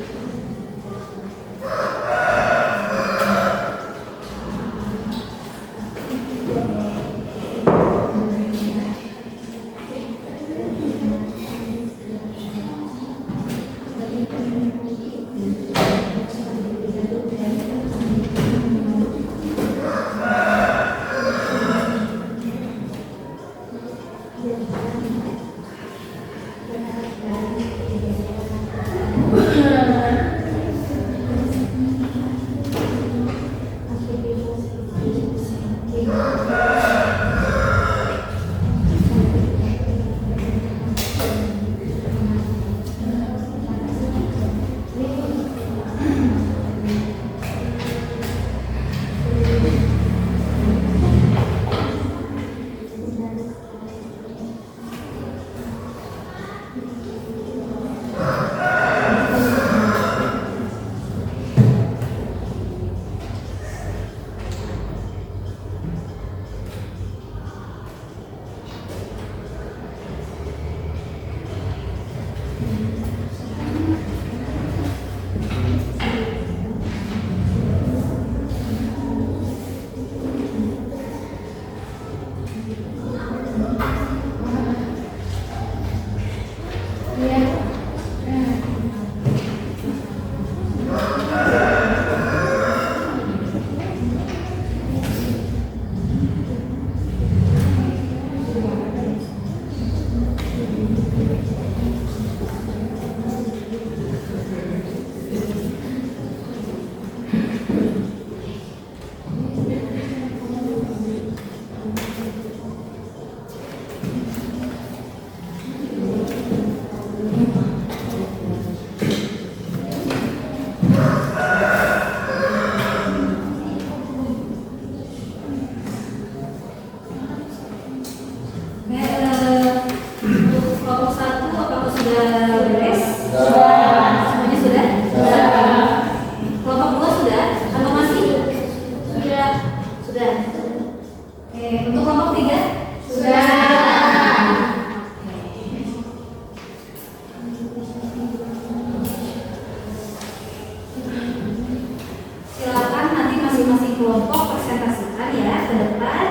kelompok presentasikan ya ke depan.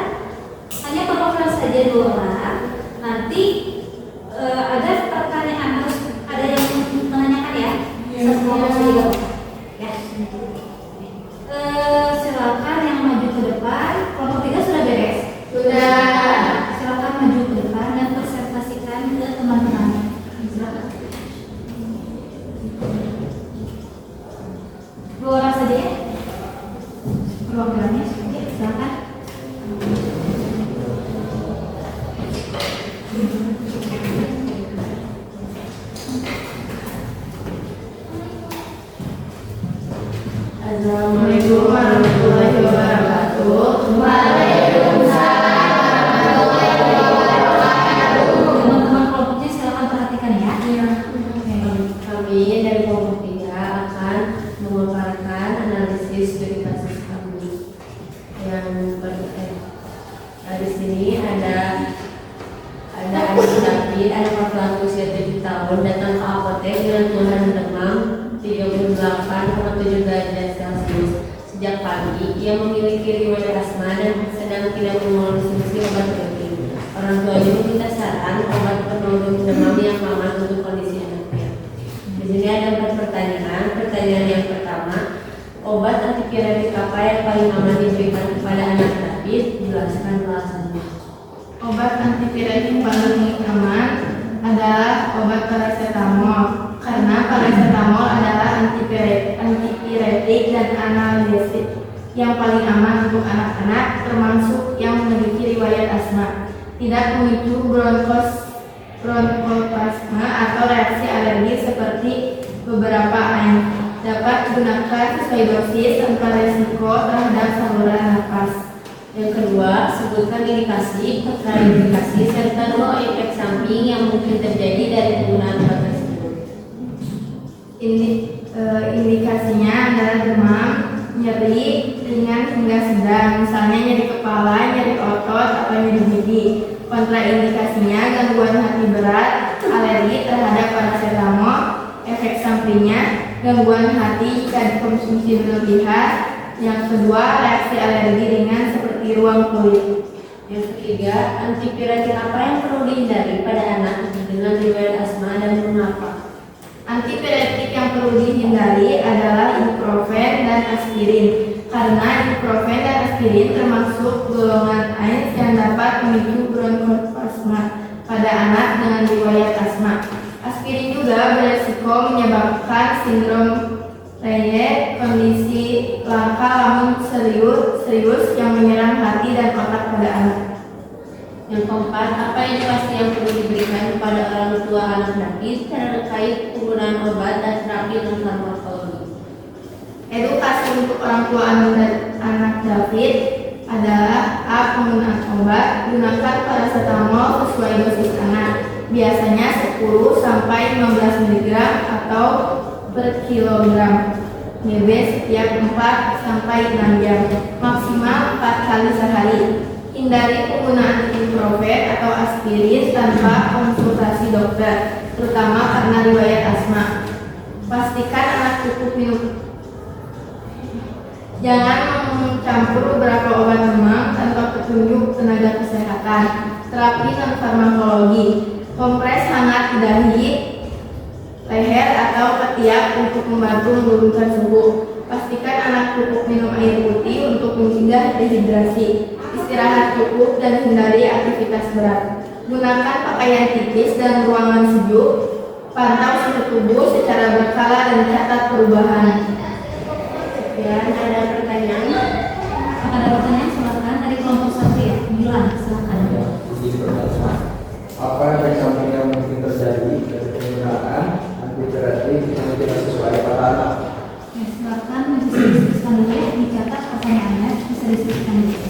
Hanya perwakilan saja 2 orang. Nanti ada pertanyaan, harus ada yang menanyakan ya. Satu kelompok saja. Ya. programnya. Oke, silakan. Assalamualaikum warahmatullahi wabarakatuh. Waalaikumsalam warahmatullahi wabarakatuh. Teman-teman kelompoknya silakan perhatikan ya. Iya. Kami dari kelompok 3 akan memaparkan analisis studi kasus kami yang di sini ada anak David, anak laki-laki usia 7 tahun datang ke apotek dengan keluhan demam 38,7 derajat Celcius. Sejak pagi, ia memiliki riwayat asma dan sedang tidak mengonsumsi obat penting. Orang tuanya meminta saran obat penurun demam yang aman untuk kondisi anaknya. Di sini ada 4 pertanyaan. Pertanyaan yang pertama, obat antipiretik apa yang paling aman diberikan kepada anak David? Jelaskan alasannya. Obat antipiretik paling aman adalah obat paracetamol karena paracetamol adalah antipiretik dan analgesik yang paling aman untuk anak-anak termasuk yang memiliki riwayat asma. Tidak memicu bronkospasma atau reaksi alergi seperti beberapa AIN. Dapat digunakan sesuai dosis tanpa resiko terhadap saluran nafas. Yang kedua, sebutkan indikasi, kontraindikasi, serta 2 efek samping yang mungkin terjadi dari penggunaan obat tersebut. Indikasinya adalah demam, nyeri ringan hingga sedang, misalnya nyeri kepala, nyeri otot, atau nyeri gigi. Kontraindikasinya gangguan hati berat, alergi terhadap paracetamol, efek sampingnya gangguan hati jika dikonsumsi berlebihan. Yang kedua, reaksi alergi ringan seperti ruam kulit. Yang ketiga, antipiretik apa yang perlu dihindari pada anak dengan riwayat asma dan mengapa? Antipiretik yang perlu dihindari adalah ibuprofen dan aspirin karena ibuprofen dan aspirin termasuk golongan AINS yang dapat memicu bronkospasma pada anak dengan riwayat asma. Aspirin juga beresiko menyebabkan sindrom Reye, kondisi langka namun serius yang menyerang hati dan otak pada anak. Yang keempat, apa edukasi yang perlu diberikan kepada orang tua anak David terkait penggunaan obat dan terapi non farmakologi? Edukasi untuk orang tua anak David adalah A. Penggunaan obat, gunakan paracetamol sesuai dosis anak, biasanya 10 sampai 15 mg atau per kilogram BB setiap 4 sampai 6 jam, maksimal 4 kali sehari. Hindari penggunaan ibuprofen atau aspirin tanpa konsultasi dokter, terutama karena riwayat asma. Pastikan anak cukup minum. Jangan mencampur beberapa obat demam tanpa petunjuk tenaga kesehatan. Terapi non farmakologi, kompres hangat di dahi, leher atau ketiak untuk membantu menurunkan suhu. Pastikan anak cukup minum air putih untuk mencegah dehidrasi. Istirahat cukup dan hindari aktivitas berat. Gunakan pakaian tipis dan ruangan sejuk. Pantau suhu tubuh secara berkala dan catat perubahan. Sekian, ada pertanyaan? Ada pertanyaan silakan dari kelompok 1 ya. Milan, silakan. Apa efek samping yang mungkin terjadi dari penggunaan antipiretik yang tidak sesuai pada anak? Ya, silakan bisa diskusikan dulu ya, dicatat pertanyaannya, bisa diskusikan dulu.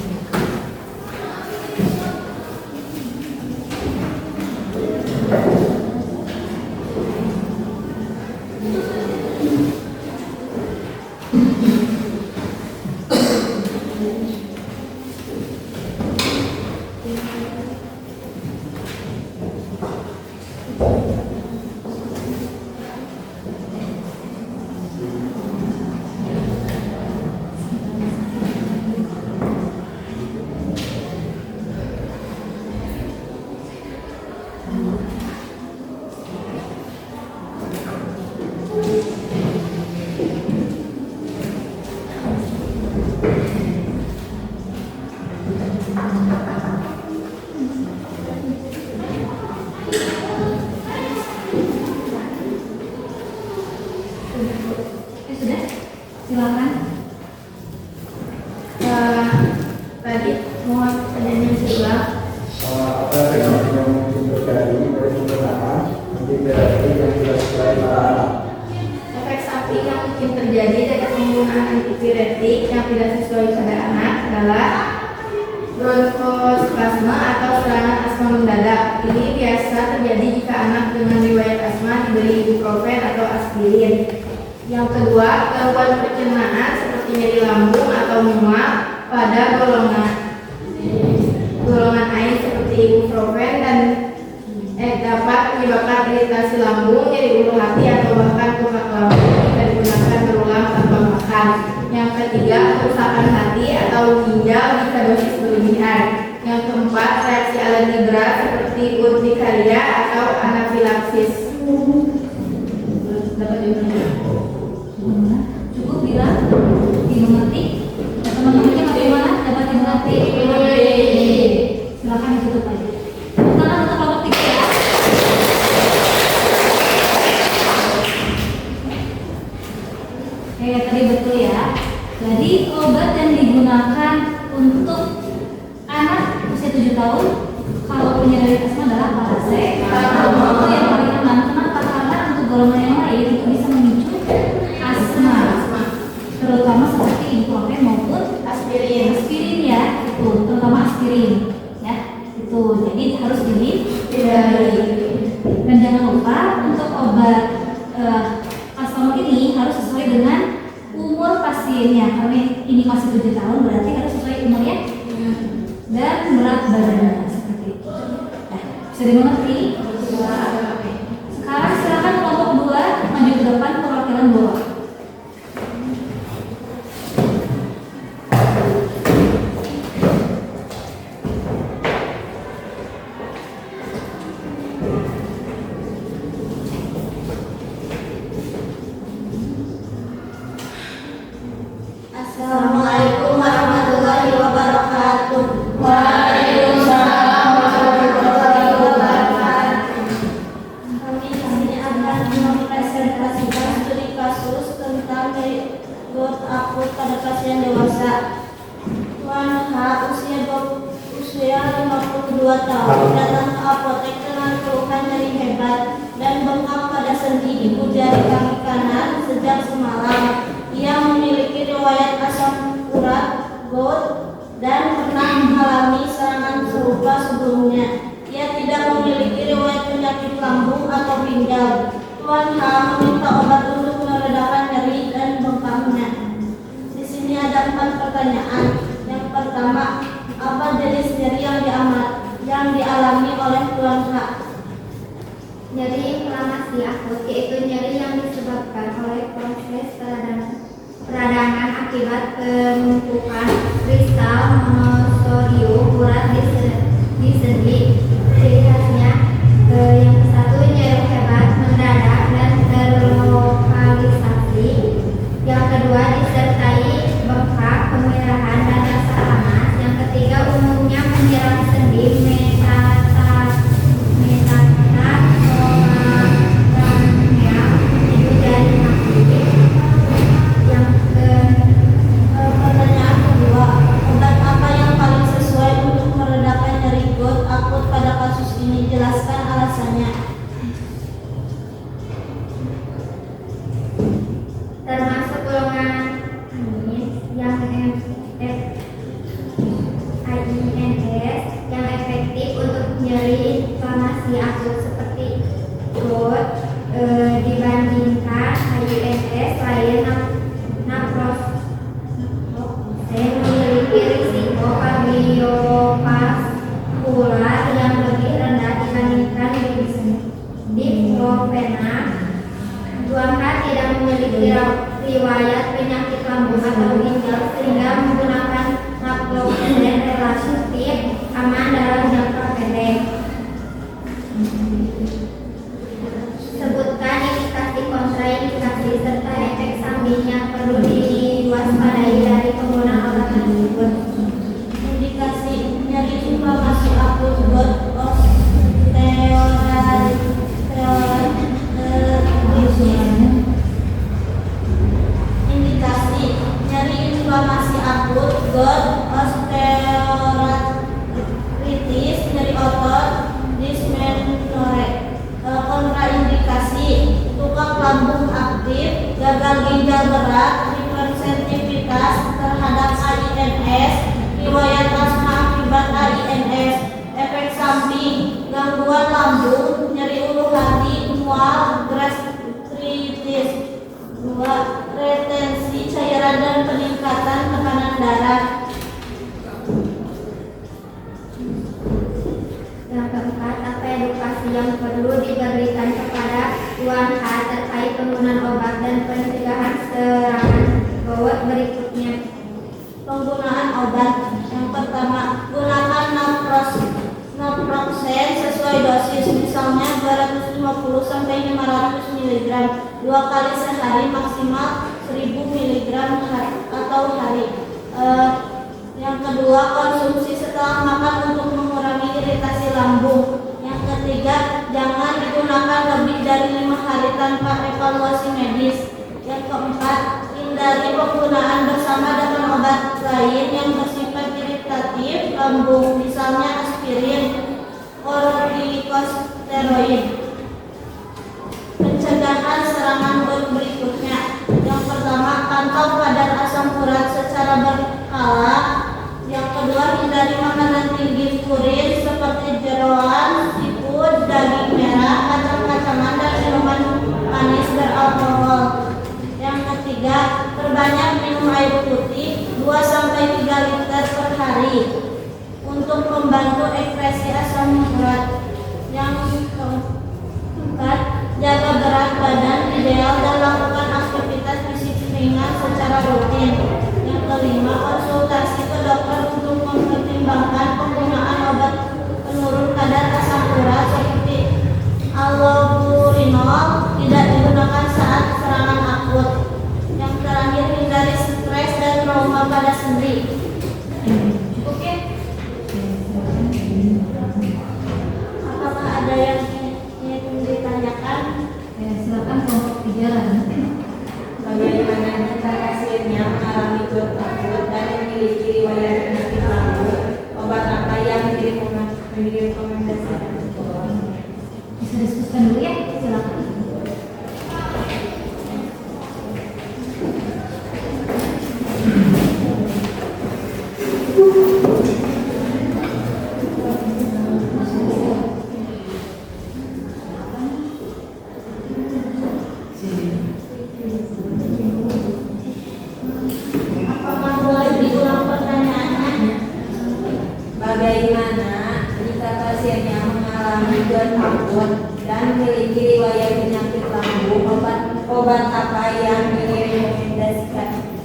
Mohon pertanyaannya juga. Apa resiko yang mungkin terjadi dari penggunaan antipiratik yang tidak sesuai para anak? Efek samping yang mungkin terjadi dari penggunaan antipiretik yang tidak sesuai pada anak adalah bronkospasme atau serangan asma mendadak. Ini biasa terjadi jika anak dengan riwayat asma diberi ibuprofen atau aspirin. Yang kedua, gangguan pencernaan seperti nyeri lambung atau mual pada golongan air seperti ibuprofen dan dapat menyebabkan iritasi lambung, nyeri ulu hati atau bahkan bengkak lambung jika digunakan berulang tanpa makan. Yang ketiga, kerusakan hati atau ginjal jika dosis berlebihan. Yang keempat, reaksi alergi berat seperti urtikaria atau anafilaksis. Cukup bilang dimengerti. Teman-temannya bagaimana? Dapat dimengerti? Silakan ditutup aja. Kita untuk kelompok 3 ya. Oke, tadi betul ya. Jadi obat yang digunakan untuk anak usia 7 tahun kalau punya dari asma adalah paracetamol. Itu yang paling aman. Kenapa? Karena untuk golongan yang lain itu bisa memicu asma, terutama seperti ibuprofen maupun aspirin ya, itu terutama aspirin ya, itu jadi harus dihindari. Dan jangan lupa untuk obat paracetamol ini harus sesuai dengan umur pasiennya, karena ini masih 7 tahun berarti harus sesuai umurnya dan berat badannya seperti itu. Bisa dimengerti? Sekarang silakan kelompok 2 maju ke depan perwakilan bawah. Assalamualaikum warahmatullahi wabarakatuh. Waalaikumsalam warahmatullahi wabarakatuh. Kami di sini akan mempresentasikan studi kasus tentang nyeri perut akut pada pasien dewasa. Tuan H usia 52 tahun datang ke apotek dengan keluhan nyeri hebat dan bengkak pada sendi ibu jari kaki kanan sejak semalam. Ia memiliki riwayat asam urat, gout, dan pernah mengalami serangan serupa sebelumnya. Ia tidak memiliki riwayat penyakit lambung atau pinggang. Tuan H meminta obat untuk meredakan nyeri dan bengkaknya. Di sini ada 4 pertanyaan. Yang pertama, apa jenis nyeri yang dialami oleh Tuan H? Nyeri inflamasi akut yaitu nyeri yang disebabkan oleh proses peradangan akibat penumpukan kristal monosodium urat di sendi. Ciri khasnya yang satu, nyeri hebat, mendadak dan terlokalisasi. Yang kedua, disertai bengkak, kemerahan dan rasa panas. Yang ketiga, umumnya menyerang sendi, Pertanyaan kedua, obat apa yang paling sesuai untuk meredakan nyeri gout akut pada kasus ini? Jelaskan alasannya. Termasuk golongan yang INS yang efektif untuk nyeri inflamasi akut seperti gout dibandingkan INS lain. Memiliki risiko kardiovaskular yang lebih rendah dibandingkan diclofenac. Tuan H tidak memiliki riwayat penyakit lambung atau ginjal sehingga menggunakan naproxen relatif aman dalam jangka pendek. Sebutkan indikasi kontraindikasi serta efek samping yang perlu diwaspadai dari penggunaan obat tersebut. Indikasi nyeri inflamasi akut gout osteoarthritis. Indikasi nyeri inflamasi akut gout osteoarthritis ginjal berat, hipersensitivitas terhadap AINS, riwayat asma akibat AINS, efek samping, gangguan lambung, nyeri ulu hati, mual, gastritis. 2. Retensi cairan dan peningkatan tekanan darah. Yang keempat, apa edukasi yang perlu diberikan kepada Tuan H terkait penggunaan obat dan pencegahan serangan bawah berikutnya. Penggunaan obat. Yang pertama, gunakan naproxen sesuai dosis, misalnya 250 sampai 500 mg 2 kali sehari, maksimal 1000 mg atau hari. Yang kedua, konsumsi setelah makan untuk mengurangi iritasi lambung. Yang ketiga, jangan digunakan lebih dari 5 hari tanpa evaluasi medis. Yang keempat, hindari penggunaan bersama dengan obat lain yang bersifat iritatif lambung, misalnya aspirin, kortikosteroid. Pencegahan serangan berikutnya. Yang pertama, pantau kadar asam urat secara berkala. Yang kedua, hindari makanan tinggi purin seperti jeroan, seafood, daging merah, kacang-kacangan, dan minuman manis beralkohol. Yang ketiga, perbanyak minum air putih 2-3 liter per hari untuk membantu ekspresi asam urat. Yang keempat, jaga berat badan ideal dan lakukan aktivitas fisik ringan secara rutin. Yang kelima, konsultasi ke dokter untuk mempertimbangkan penggunaan obat penurun kadar asam urat seperti allopurinol tidak digunakan saat serangan akut. Yang terakhir, hindari stres dan trauma pada sendi. Oke. Apakah ada yang ingin ditanyakan? Silakan kelompok 3. Bagaimana jika pasiennya mengalami gerd akut dan memiliki riwayat penyakit lambung? Obat apa yang direkomendasikan? Bisa diskusikan dulu ya, silakan. Apakah boleh diulang pertanyaannya? Bagaimana jika pasiennya mengalami gerd akut dan memiliki riwayat penyakit lambung? Obat apa yang direkomendasikan?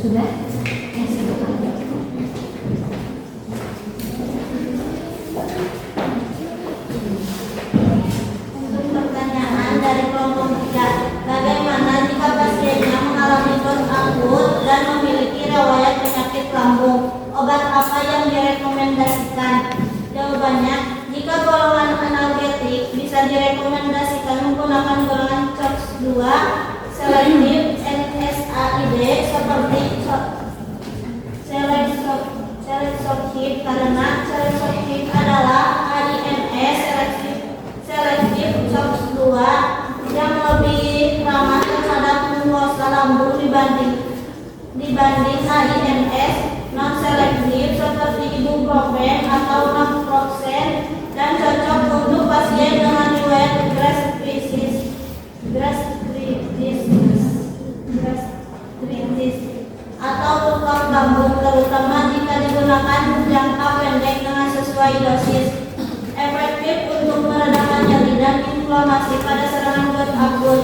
Sudah? Ya, silakan. Untuk pertanyaan dari kelompok 3, bagaimana jika pasiennya mengalami gerd akut dan memiliki riwayat penyakit lambung? Obat apa yang direkomendasikan? Jawabannya, jika golongan analgetik bisa direkomendasikan menggunakan golongan COX-2 selektif NSAID seperti Selective karena Selective adalah AINS selektif SOX2 yang lebih ramah terhadap mukosa lambung dibanding AINS non-selektif seperti ibuprofen atau naproxen dan cocok untuk pasien dengan riwayat gastritis atau luka lambung, terutama jika digunakan jangka pendek dengan sesuai dosis. Efektif untuk meredakan nyeri dan inflamasi pada serangan GERD akut.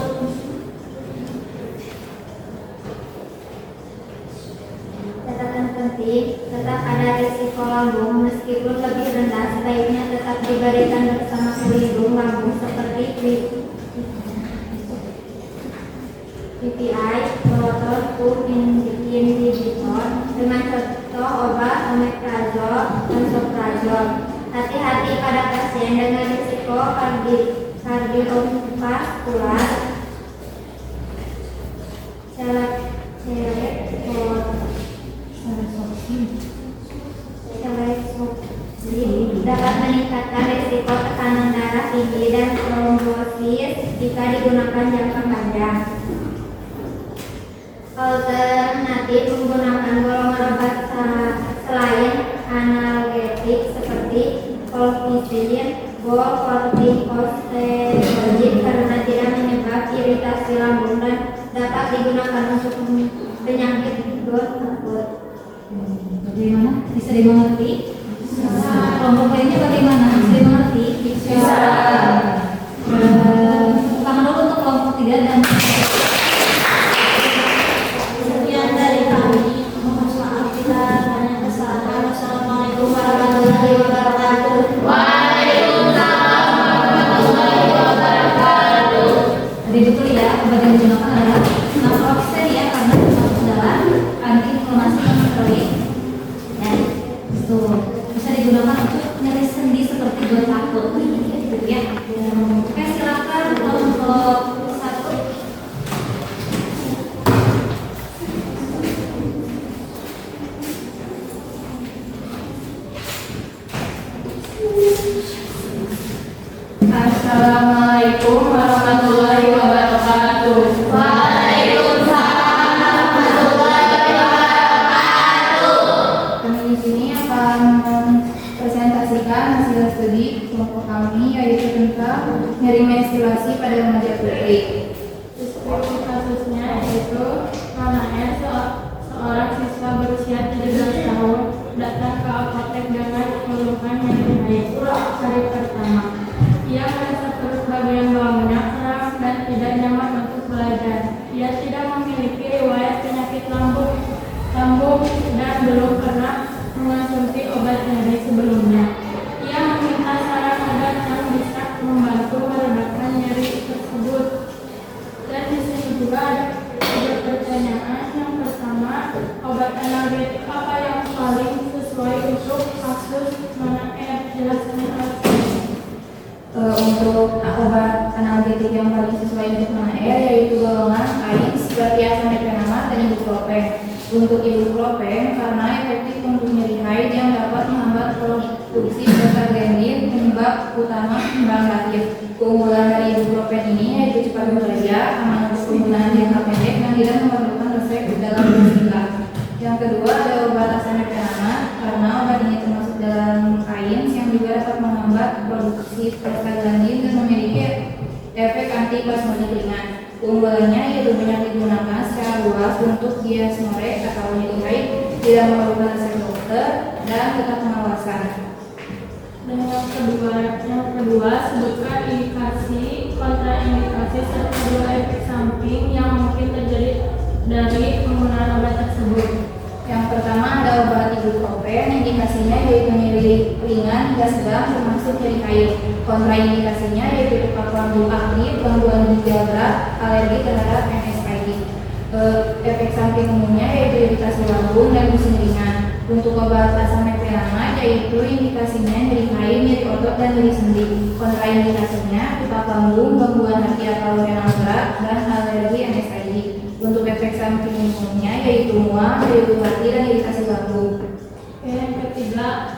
Catatan penting, tetap ada risiko lambung meskipun lebih rendah, sebaiknya tetap diberikan bersama pelindung lambung seperti PPI, proton pump inhibitor dengan contoh obat omeprazol dan sosprazol. Hati-hati pada pasien dengan risiko kardiovaskular, dapat meningkatkan risiko tekanan darah tinggi dan trombosis jika digunakan jangka panjang. Alternatif menggunakan golongan obat selain analgetik seperti colchicine, corticosteroid karena tidak menyebabkan iritasi lambung dan dapat digunakan untuk penyakit GERD akut. Bagaimana? Bisa dimengerti? Kelompok lainnya bagaimana? Bisa dimengerti? Bisa. Pertama dulu untuk kelompok 3 dan Sekian dari kami. Mohon maaf bila banyak kesalahan. Wassalamualaikum warahmatullahi wabarakatuh. tadi betul ya, obat yang digunakan adalah naproxen ya, karena termasuk dalam antiinflamasi kronik. Dan itu bisa digunakan untuk nyeri sendi seperti GERD akut gitu ya. Oke, silakan kelompok 1. Assalamualaikum warahmatullahi wabarakatuh. Kami di sini akan mempresentasikan hasil studi kelompok kami, yaitu tentang nyeri menstruasi pada remaja putri. Deskripsi kasusnya yaitu Nona seorang siswa berusia 17 tahun datang ke apotek dengan keluhan nyeri haid. Hari pertama, ia merasa perut bagian bawahnya keras dan tidak nyaman untuk belajar. Ia tidak memiliki riwayat penyakit lambung dan belum pernah mengonsumsi obat nyeri sebelumnya. Ia meminta saran obat yang bisa membantu meredakan nyeri tersebut. Dan di sini juga ada pertanyaan. Yang pertama, obat analgetik apa yang paling sesuai untuk kasus Nona R? Jelaskan untuk obat analgetik yang paling sesuai untuk Nona R yaitu golongan AINS, berarti asam ekrenama dan ibuprofen. Untuk ibuprofen karena efektif untuk nyeri haid yang dapat menghambat produksi prostaglandin, penyebab utama kembang lahir. Keunggulan dari ibuprofen ini yaitu cepat bekerja, aman untuk penggunaan jangka pendek dan tidak memerlukan resep dalam singkat. Yang kedua ada obat asam ekrenama karena obat ini termasuk dalam AINS yang juga dapat menghambat produksi prostaglandin dan memiliki efek antiplasmodik ringan. Keunggulannya yaitu banyak digunakan secara luas untuk diasmorek atau nyeri haid, tidak memerlukan resep dokter dan tetap pengawasan. Dan yang kedua sebutkan indikasi, kontraindikasi serta dua efek samping yang mungkin terjadi dari penggunaan obat tersebut. Yang pertama ada obat ibuprofen, indikasinya yaitu nyeri ringan hingga sedang termasuk nyeri haid. Kontraindikasinya yaitu luka lambung aktif, gangguan ginjal berat, alergi terhadap NSAID. Efek samping umumnya yaitu iritasi lambung dan pusing ringan. Untuk obat asam ekrenama yaitu indikasinya nyeri haid, nyeri otot dan nyeri sendi. Kontraindikasinya luka lambung, gangguan hati atau renal berat dan alergi NSAID. Untuk efek samping umumnya yaitu mual, nyeri hati dan iritasi lambung. Yang ketiga,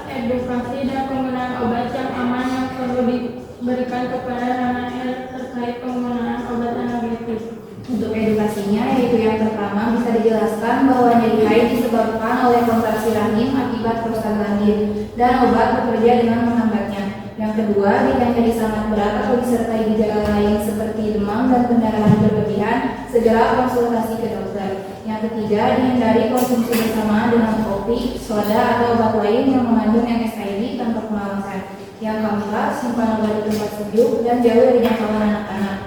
edukasi dan penggunaan obat yang aman yang perlu diberikan kepada anak terkait penggunaan obat analgetik. Untuk edukasinya, yaitu yang pertama bisa dijelaskan bahwa nyeri haid disebabkan oleh kontraksi rahim akibat prostaglandin dan obat bekerja dengan menghambatnya. Yang kedua, jika nyeri sangat berat atau disertai gejala lain seperti demam dan pendarahan berlebihan, segera konsultasi ke dokter. Yang ketiga, dihindari konsumsi bersama dengan kopi, soda, atau obat lain yang mengandung NSAID tanpa pengawasan. Yang keempat, simpan obat di tempat sejuk dan jauh dari jangkauan anak-anak.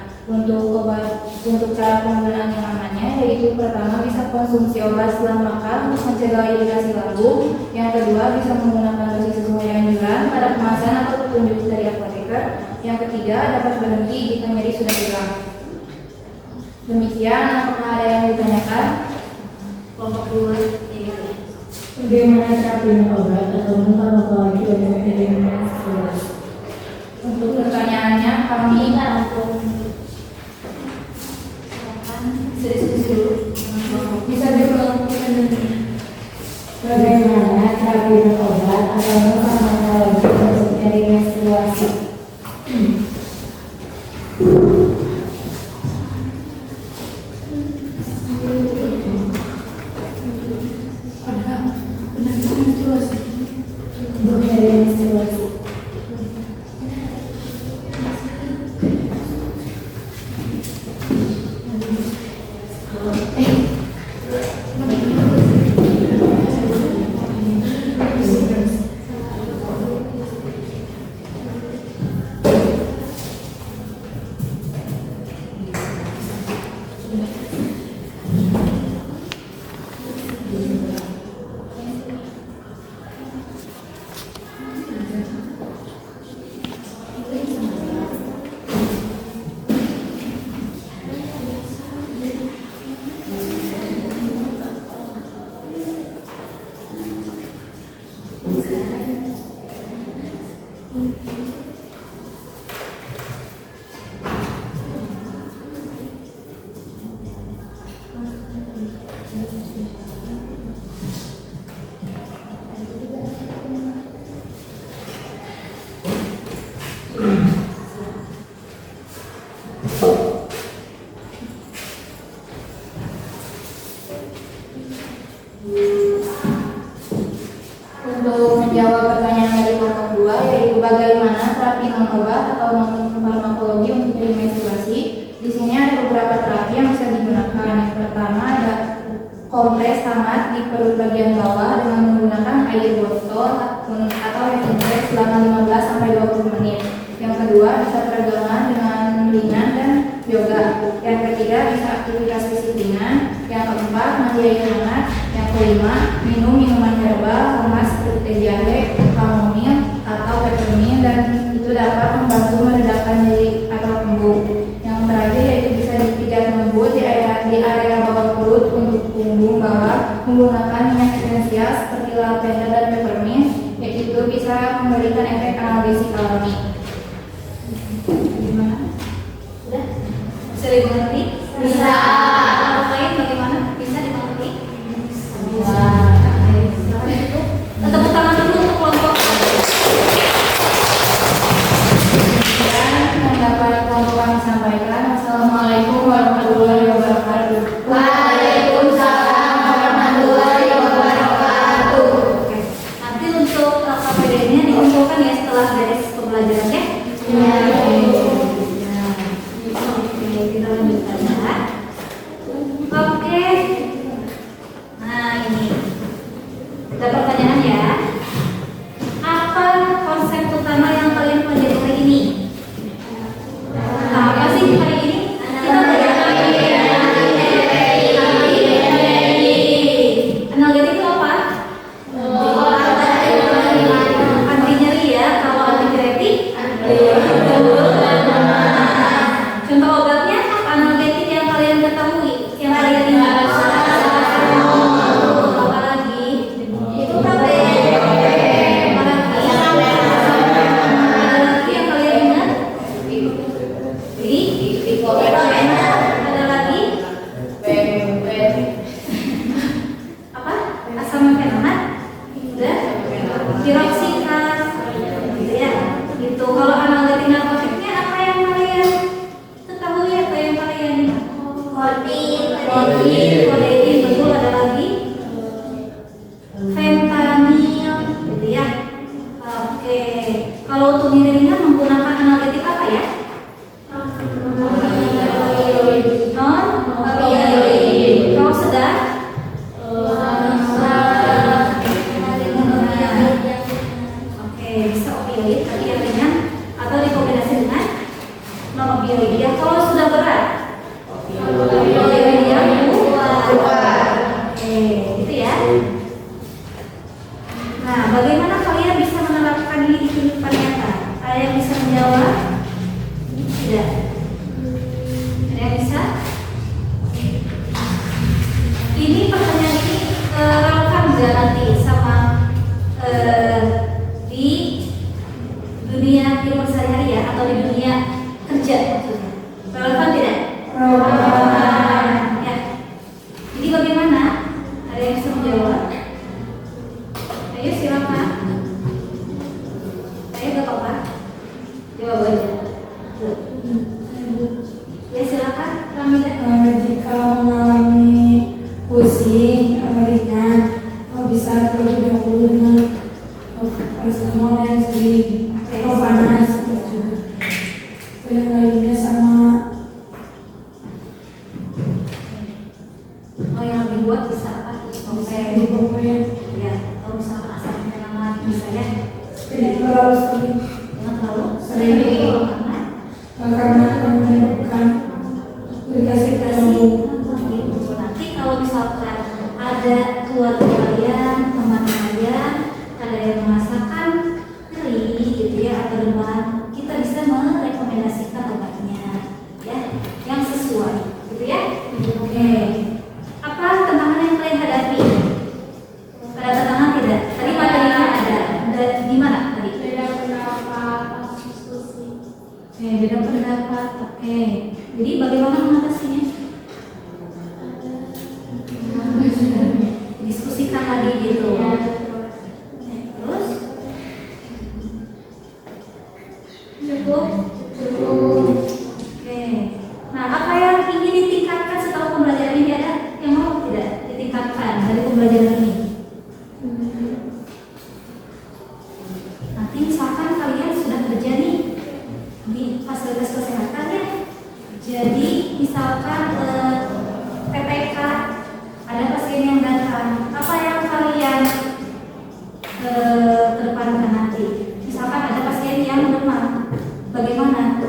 Untuk cara penggunaan yang amannya, yaitu pertama bisa konsumsi obat setelah makan untuk mencegah iritasi lambung. Yang kedua bisa menggunakan dosis sesuai anjuran pada kemasan atau petunjuk dari apoteker. Yang ketiga dapat berhenti jika nyeri sudah hilang. Demikian, apakah ada yang ditanyakan? Kelompok 2 Bagaimana cara minum obat atau farmakologi untuk eliminasi? Untuk pertanyaannya kami Bisa dilakukan bagaimana cara minum obat atau farmakologi untuk eliminasi? Untuk menjawab pertanyaan dari kelompok 2, yaitu bagaimana terapi non-obat atau non-farmakologi untuk nyeri menstruasi. Di sini ada beberapa terapi yang bisa digunakan. Yang pertama ada kompres hangat di perut bagian bawah dengan menggunakan air botol atau air kompres selama 15 sampai 20 menit. Yang kedua bisa peregangan dengan ringan dan yoga. Yang ketiga bisa aktivitas fisik ringan. Yang keempat mandi air hangat. Yang kelima minum minuman herbal hangat seperti teh jahe, chamomile atau peppermint, dan itu dapat membantu meredakan nyeri atau kembung. Yang terakhir yaitu bisa dipijat lembut di area bawah perut untuk punggung bawah menggunakan minyak esensial seperti lavender dan peppermint, yaitu bisa memberikan efek analgesik alami. Gimana? Sudah? Bisa dimengerti? Bisa. Orang lain bagaimana? Bisa dimengerti? Bisa. Tepuk tangan dulu untuk kelompok. Dan mendapat kelompok kami sampaikan. Assalamualaikum warahmatullahi wabarakatuh. Waalaikumsalam warahmatullahi wabarakatuh. Oke. Nanti untuk KPD-nya dikumpulkan ya setelah beres pembelajaran ya. Ya. Oke, kita lanjutkan ya. Oke. Nah ini. Ada pertanyaan ya. Apa konsep utama yang kalian pelajari hari ini? Nah, apa sih hari ini? Kita belajar analgetik itu apa? Anti nyeri ya. Kalau antidiuretik? Contoh obatnya analgetik yang kalian ketahui, yang kalian ingat. Apa lagi? Itu protein. Apa lagi? Ada lagi yang kalian ingat? Ada lagi? Apa? Asam mefenat? Nama biologi ya. Kalau sudah berat, biologi yang kuat. Oke, gitu ya. Nah, bagaimana kalian bisa menerapkan ini di kehidupan nyata? Ada yang bisa menjawab? Tidak. Ada yang bisa? Ini pertanyaan ini relevan nggak nanti sama di dunia kehidupan sehari-hari ya, atau di dunia kerja maksudnya? Relevan tidak? Relevan. Ya. Jadi bagaimana? Ada yang bisa menjawab? Ayo silakan. Ayo gak apa-apa. Jawab aja. Ya silakan. Jika mengalami pusing atau ringan, bisa terlebih dahulu dengan paracetamol yang sering atau panas. Yang lainnya sama. Oh, yang lebih kuat bisa apa? Di pokoknya Ya, kalau misalkan asam tanaman bisa ya. tidak terlalu sering. Jangan terlalu Sering. karena Karena menyebabkan dikasih terlalu. nanti kalau misalkan ada keluarga kalian, teman kalian, ada yang merasakan nyeri gitu ya atau demam, kita bisa merekomendasikan obatnya ya yang sesuai gitu ya. Oke. Apa tantangan yang kalian hadapi? Ada tantangan tidak? Tadi materinya ada di mana tadi? Beda pendapat, diskusi. Oke, beda pendapat. Oke. Jadi bagaimana mengatasinya? Diskusikan lagi gitu. Terus? Cukup? Cukup. Oke. Nah, apa yang ingin ditingkatkan setelah pembelajaran ini ada? Yang mau tidak ditingkatkan dari pembelajaran ini? Nanti misalkan kalian sudah kerja nih di fasilitas kesehatan ya. Jadi misalkan PPK ada pasien yang datang, apa yang kalian kedepankan nanti? Misalkan ada pasien yang demam, bagaimana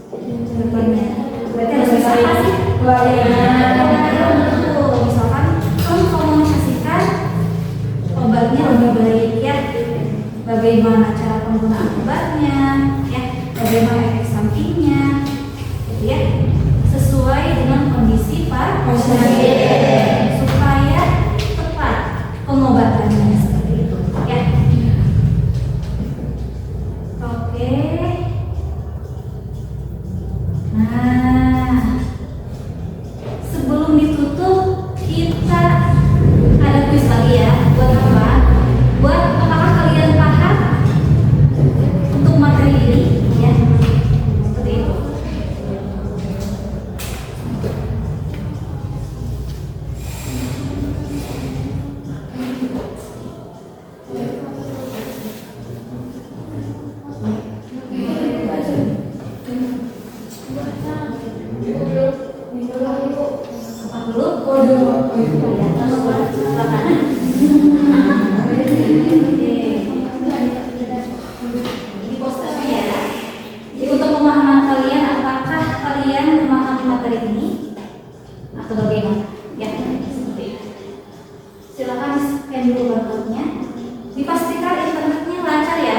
kedepannya? Berarti harus bisa apa sih? Misalkan kamu komunikasikan obatnya lebih baik ya. Bagaimana cara penggunaan obatnya, ya, bagaimana efek sampingnya, gitu ya, sesuai dengan kondisi pasien supaya tepat pengobatannya seperti itu, ya. Oke. Nah, sebelum ditutup kita ada kuis lagi ya. Buat apa? Buat apakah kalian paham untuk materi ini? Ya, seperti itu. Apa dulu? Kelihatan apa? Silakan. Di posternya ya. Jadi untuk pemahaman kalian, apakah kalian memahami materi ini atau bagaimana? Ya, seperti itu. Silakan scan dulu barcode-nya. Dipastikan internetnya lancar ya.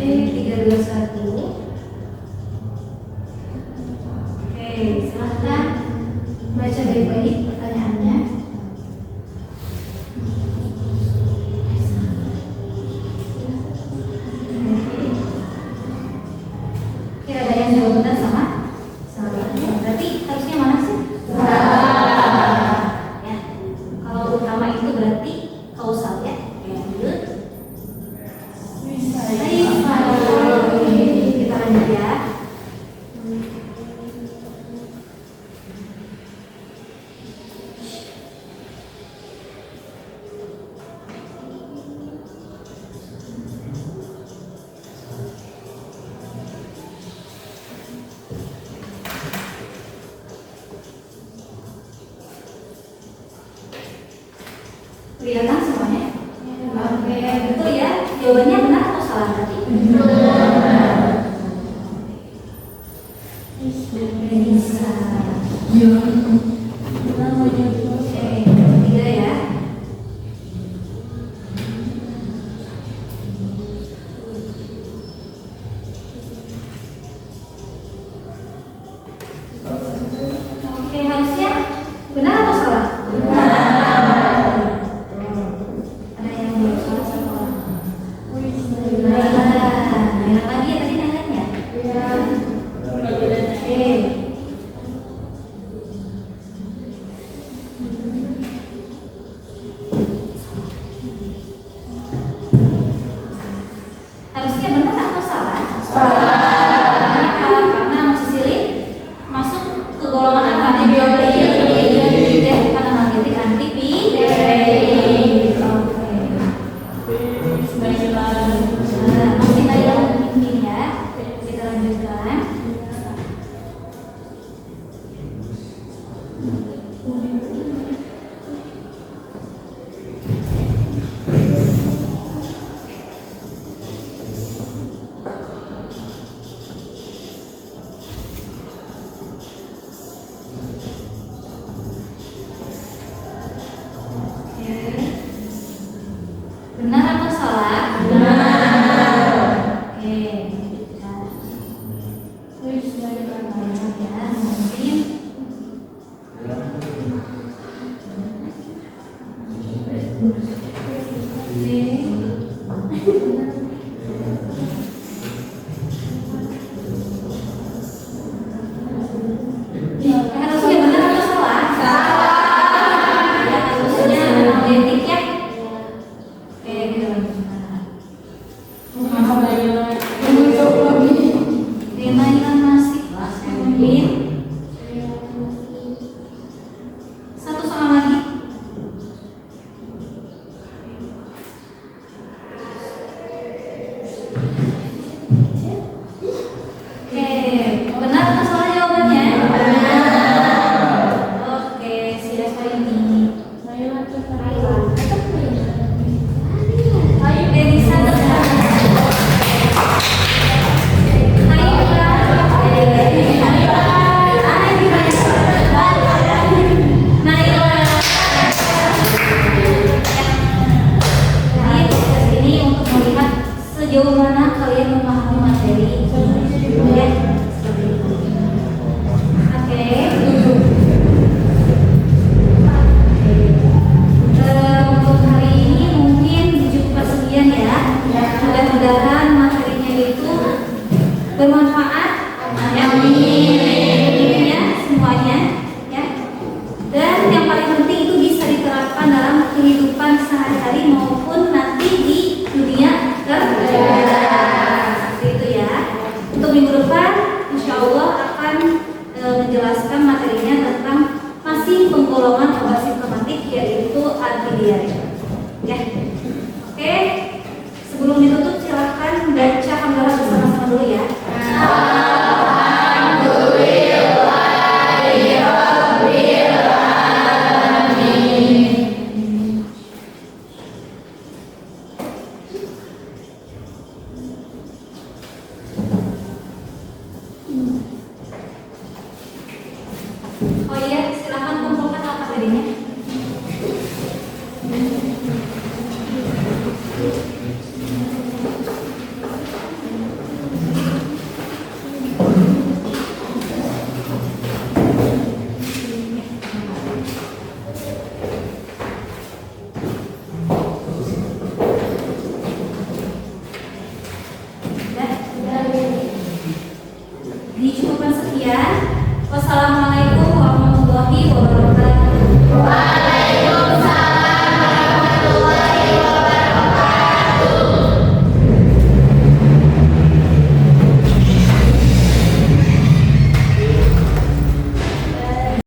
3, 2, 1. Oke, silahkan baca baik-baik pertanyaannya. Oke, ada yang jawab benar sama? Salah. Berarti harusnya mana sih? Ya. Kalau utama itu berarti kausal ya. Lanjut. Kita lanjut ya. Kelihatan semuanya? Oke, betul ya. Jawabannya benar atau salah tadi? Bisa. Oke, ketiga ya. Oke, harusnya benar atau salah? Ada yang belum salah sama orang? Benar lagi ya tadi nanya? Oke. Harusnya benar atau salah? Karena amoksisilin masuk ke golongan apa? Karena magnetik anti pidretik. Masih ada yang ini ya. Kita lanjutkan. Benar atau salah? Benar. Oke. Banyak ya, mungkin. Harusnya benar atau salah? Salah. Ya, harusnya magnetik ya. Oke, kita lanjutkan. Temanya masih mungkin satu soal lagi. Oke, benar atau salah jawabannya? Benar. Oke, siapa ini? Ayo Elisa terus. Ini untuk melihat sejauh mana kalian memahami materi. Ya, seperti itu. Oke. Untuk hari ini mungkin cukup sekian ya. Mudah-mudahan materinya itu bermanfaat. Amin. Ya, semuanya ya. Dan yang paling penting itu bisa diterapkan dalam kehidupan sehari-hari maupun nanti di dunia kerja. Seperti itu ya. Untuk minggu depan insya Allah akan menjelaskan materinya tentang masih penggolongan obat simptomatik yaitu antidiare. Ya. Oke. Sebelum ditutup silahkan baca hamdalah bersama-sama dulu ya. Oh iya,